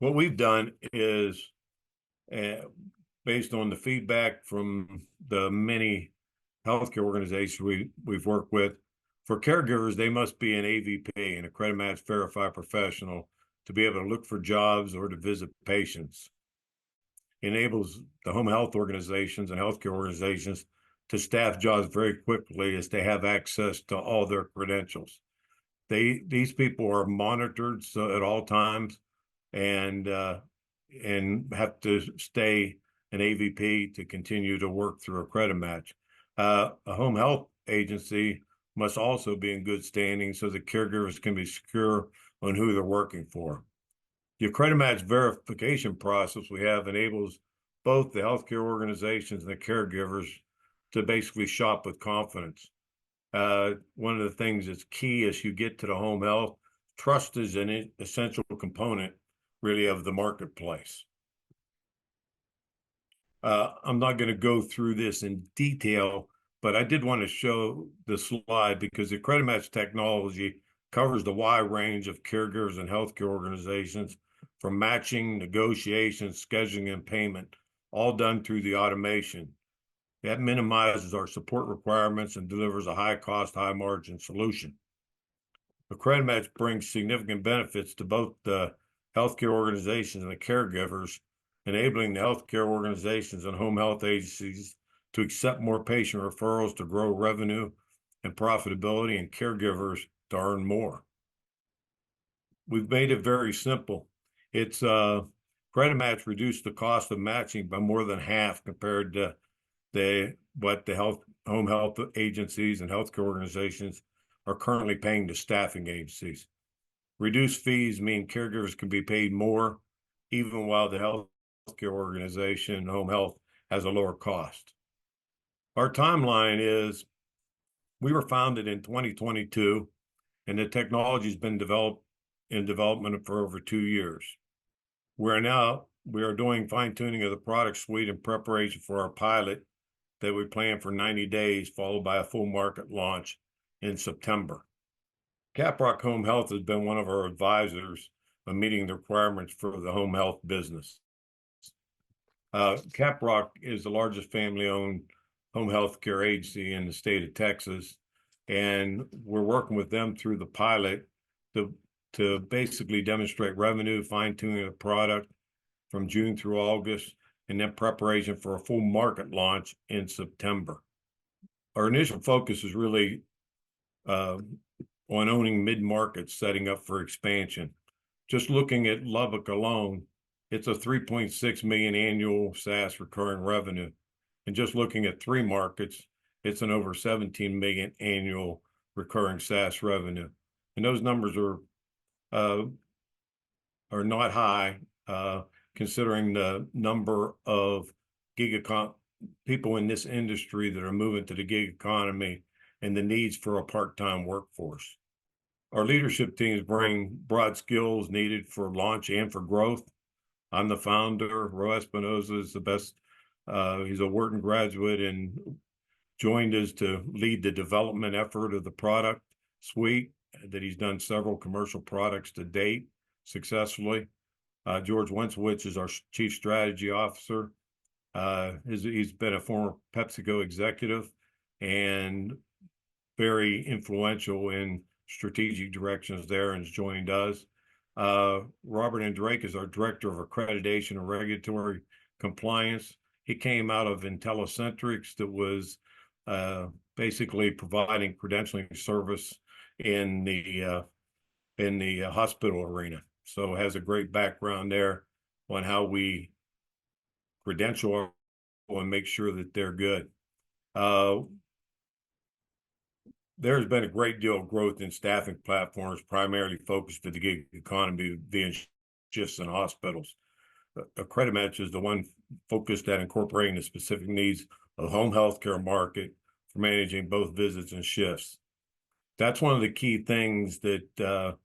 Speaker 12: What we've done is, based on the feedback from the many healthcare organizations we've worked with, for caregivers, they must be an AVP and a Credit Match verified professional to be able to look for jobs or to visit patients. It enables the home health organizations and healthcare organizations to staff jobs very quickly as they have access to all their credentials. These people are monitored at all times and have to stay an AVP to continue to work through a Credit Match. A home health agency must also be in good standing so the caregivers can be secure on who they're working for. The Credit Match verification process we have enables both the healthcare organizations and the caregivers to basically shop with confidence. One of the things that's key as you get to the home health, trust is an essential component really of the marketplace. I'm not going to go through this in detail, but I did want to show the slide because the Credit Match technology covers the wide range of caregivers and healthcare organizations, from matching, negotiations, scheduling, and payment, all done through the automation. That minimizes our support requirements and delivers a high-cost, high-margin solution. The Credit Match brings significant benefits to both the healthcare organizations and the caregivers, enabling the healthcare organizations and home health agencies to accept more patient referrals to grow revenue and profitability, and caregivers to earn more. We've made it very simple. It's Credit Match reduced the cost of matching by more than half compared to what the home health agencies and healthcare organizations are currently paying to staffing agencies. Reduced fees mean caregivers can be paid more, even while the healthcare organization, home health, has a lower cost. Our timeline is, we were founded in 2022, and the technology has been in development for over 2 years. We are doing fine-tuning of the product suite in preparation for our pilot that we plan for 90 days, followed by a full market launch in September. Caprock Home Health has been one of our advisors on meeting the requirements for the home health business. Caprock is the largest family-owned home health care agency in the state of Texas, and we're working with them through the pilot to basically demonstrate revenue, fine-tuning the product from June through August, and then preparation for a full market launch in September. Our initial focus is really on owning mid-market, setting up for expansion. Just looking at Lubbock alone, it's a 3.6 million annual SaaS recurring revenue. And just looking at 3 markets, it's an over 17 million annual recurring SaaS revenue. And those numbers are not high, considering the number of gig people in this industry that are moving to the gig economy and the needs for a part-time workforce. Our leadership teams bring broad skills needed for launch and for growth. I'm the founder. Ro Espinoza is the best. He's a Wharton graduate and joined us to lead the development effort of the product suite that he's done several commercial products to date successfully. George Wentzowitz is our chief strategy officer. He's been a former PepsiCo executive and very influential in strategic directions there and has joined us. Robert and Drake is our director of accreditation and regulatory compliance. He came out of IntelliCentrics that was basically providing credentialing service in the hospital arena. So has a great background there on how we credential and make sure that they're good. There's been a great deal of growth in staffing platforms, primarily focused to the gig economy via shifts in hospitals. AccrediMatch is the one focused at incorporating the specific needs of home healthcare market for managing both visits and shifts. That's one of the key things that the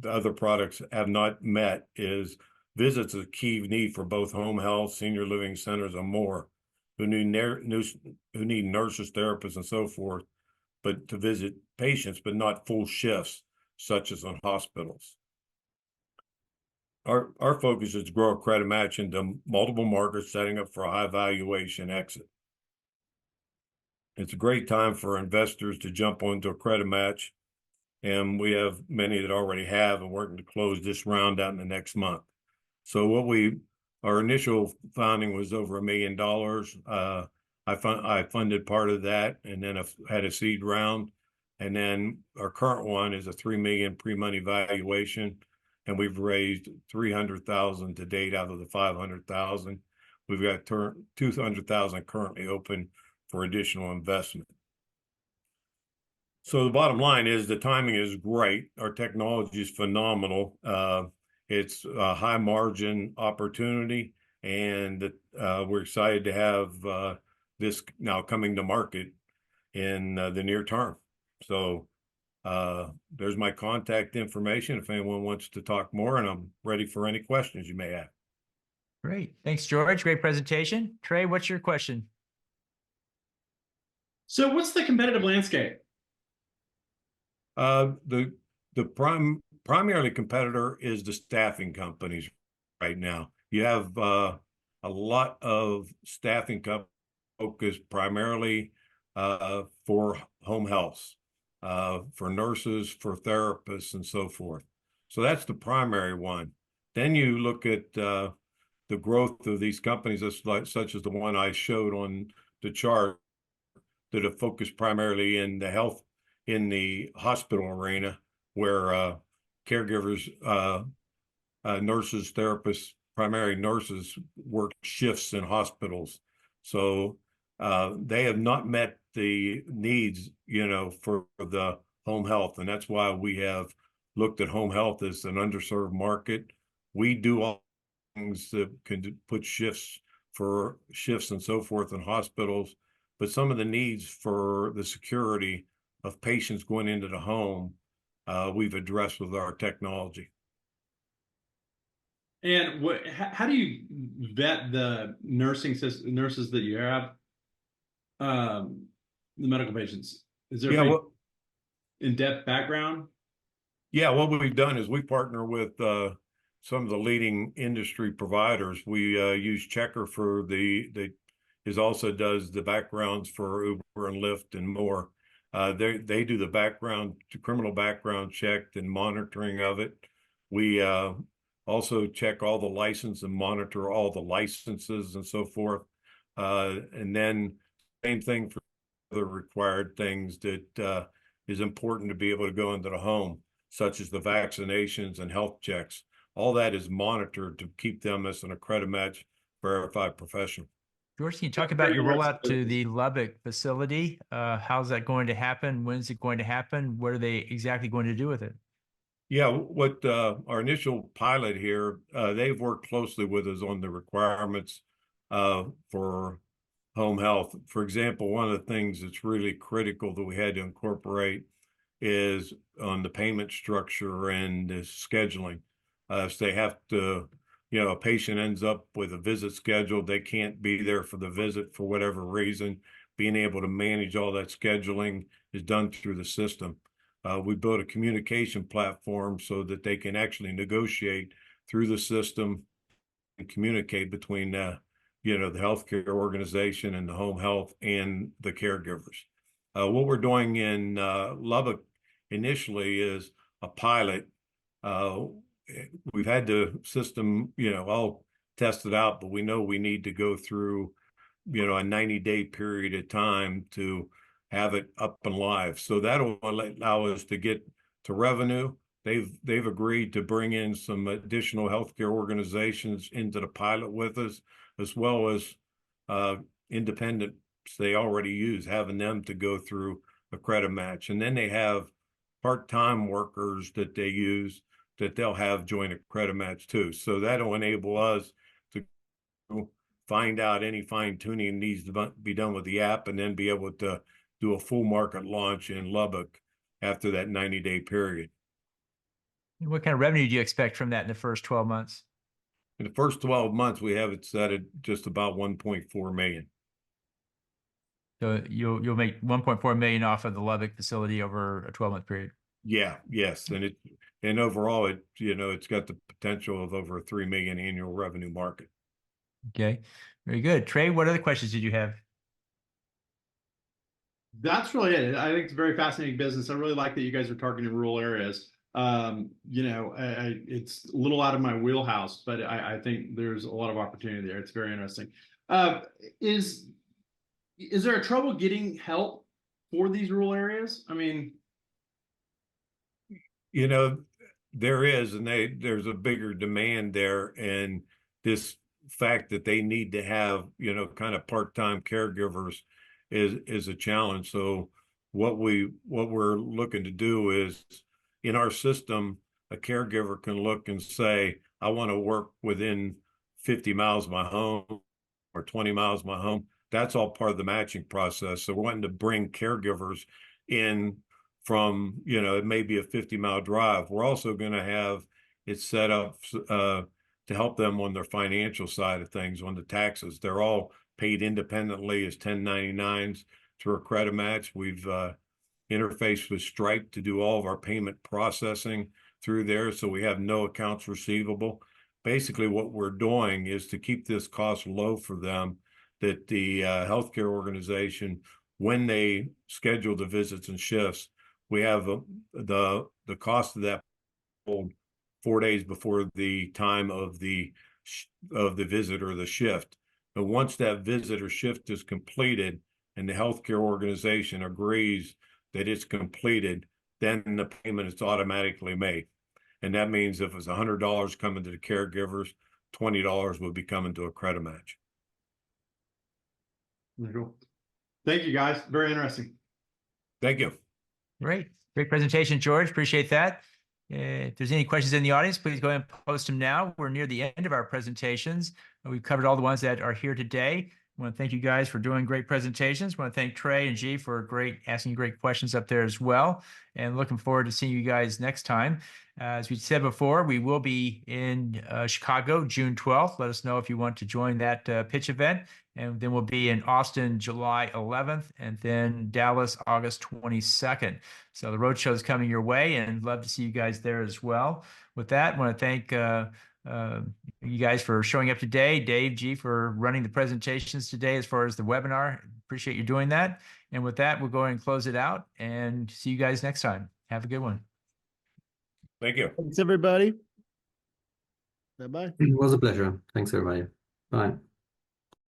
Speaker 12: other products have not met is visits is a key need for both home health, senior living centers, and more, who need nurses, therapists, and so forth, but to visit patients, but not full shifts, such as in hospitals. Our focus is to grow AccrediMatch into multiple markets, setting up for a high valuation exit. It's a great time for investors to jump onto AccrediMatch, and we have many that already have and working to close this round out in the next month. So our initial founding was over $1 million. I funded part of that, and then I had a seed round, and then our current one is a $3 million pre-money valuation, and we've raised $300,000 to date out of the $500,000. We've got $200,000 currently open for additional investment. So the bottom line is the timing is great. Our technology is phenomenal. It's a high margin opportunity, and we're excited to have this now coming to market in the near term. So there's my contact information if anyone wants to talk more, and I'm ready for any questions you may have.
Speaker 2: Great. Thanks, George. Great presentation. Trey, what's your question?
Speaker 4: So what's the competitive landscape?
Speaker 12: The primarily competitor is the staffing companies right now. You have a lot of staffing companies focused primarily for home health, for nurses, for therapists, and so forth. So that's the primary one. Then you look at the growth of these companies, such as the one I showed on the chart, that are focused primarily in the hospital arena, where caregivers, nurses, therapists, primary nurses work shifts in hospitals. So they have not met the needs, for the home health. And that's why we have looked at home health as an underserved market. We do all things that can put shifts and so forth in hospitals, but some of the needs for the security of patients going into the home, we've addressed with our technology.
Speaker 4: And how do you vet the nurses that you have, the medical patients? Is there in-depth background?
Speaker 12: Yeah, what we've done is we partner with some of the leading industry providers. We use Checker for is also does the backgrounds for Uber and Lyft and more. They do the criminal background check and monitoring of it. We also check all the license and monitor all the licenses and so forth. And then same thing for the required things that is important to be able to go into the home, such as the vaccinations and health checks. All that is monitored to keep them as an AccrediMatch verified professional.
Speaker 2: George, can you talk about your rollout to the Lubbock facility? How's that going to happen? When's it going to happen? What are they exactly going to do with it?
Speaker 12: Yeah, what our initial pilot here, they've worked closely with us on the requirements for home health. For example, one of the things that's really critical that we had to incorporate is on the payment structure and the scheduling. If they have to, a patient ends up with a visit scheduled, they can't be there for the visit for whatever reason. Being able to manage all that scheduling is done through the system. We built a communication platform so that they can actually negotiate through the system and communicate between the healthcare organization and the home health and the caregivers. What we're doing in Lubbock initially is a pilot. We've had the system, all tested out, but we know we need to go through, a 90-day period of time to have it up and live. So that'll allow us to get to revenue. They've agreed to bring in some additional healthcare organizations into the pilot with us, as well as independents they already use, having them to go through a credit match. And then they have part-time workers that they use that they'll have join a credit match too. So that'll enable us to find out any fine-tuning needs to be done with the app and then be able to do a full market launch in Lubbock after that 90-day period.
Speaker 2: What kind of revenue do you expect from that in the first 12 months?
Speaker 12: In the first 12 months, we have it set at just about 1.4 million.
Speaker 2: So you'll make 1.4 million off of the Lubbock facility over a 12-month period.
Speaker 12: Yeah, yes. And overall it's got the potential of over a 3 million annual revenue market.
Speaker 2: Okay, very good. Trey, what other questions did you have?
Speaker 4: That's really it. I think it's a very fascinating business. I really like that you guys are targeting rural areas. It's a little out of my wheelhouse, but I think there's a lot of opportunity there. It's very interesting. Is there a trouble getting help for these rural areas? I mean,
Speaker 12: there is, and there's a bigger demand there, and this fact that they need to have, kind of part-time caregivers is a challenge. So what we're looking to do is, in our system, a caregiver can look and say, I want to work within 50 miles of my home or 20 miles of my home. That's all part of the matching process. So we're wanting to bring caregivers in from, it may be a 50-mile drive. We're also going to have it set up to help them on their financial side of things, on the taxes. They're all paid independently as 1099s through a credit match. We've interfaced with Stripe to do all of our payment processing through there, so we have no accounts receivable. Basically, what we're doing is to keep this cost low for them, that the healthcare organization, when they schedule the visits and shifts, we have the cost of that 4 days before the time of the visit or the shift. And once that visit or shift is completed and the healthcare organization agrees that it's completed, then the payment is automatically made. And that means if it's $100 coming to the caregivers, $20 will be coming to a credit match.
Speaker 4: Thank you, guys. Very interesting.
Speaker 12: Thank you.
Speaker 2: Great presentation, George. Appreciate that. If there's any questions in the audience, please go ahead and post them now. We're near the end of our presentations. We've covered all the ones that are here today. I want to thank you guys for doing great presentations. I want to thank Trey and G for asking great questions up there as well. And looking forward to seeing you guys next time. As we said before, we will be in Chicago, June 12th. Let us know if you want to join that pitch event. And then we'll be in Austin, July 11th, and then Dallas, August 22nd. So the roadshow is coming your way, and love to see you guys there as well. With that, I want to thank you guys for showing up today. Dave, G, for running the presentations today as far as the webinar. Appreciate you doing that. And with that, we'll go ahead and close it out and see you guys next time. Have a good one.
Speaker 12: Thank you.
Speaker 1: Thanks, everybody. Bye-bye.
Speaker 9: It was a pleasure. Thanks, everybody. Bye.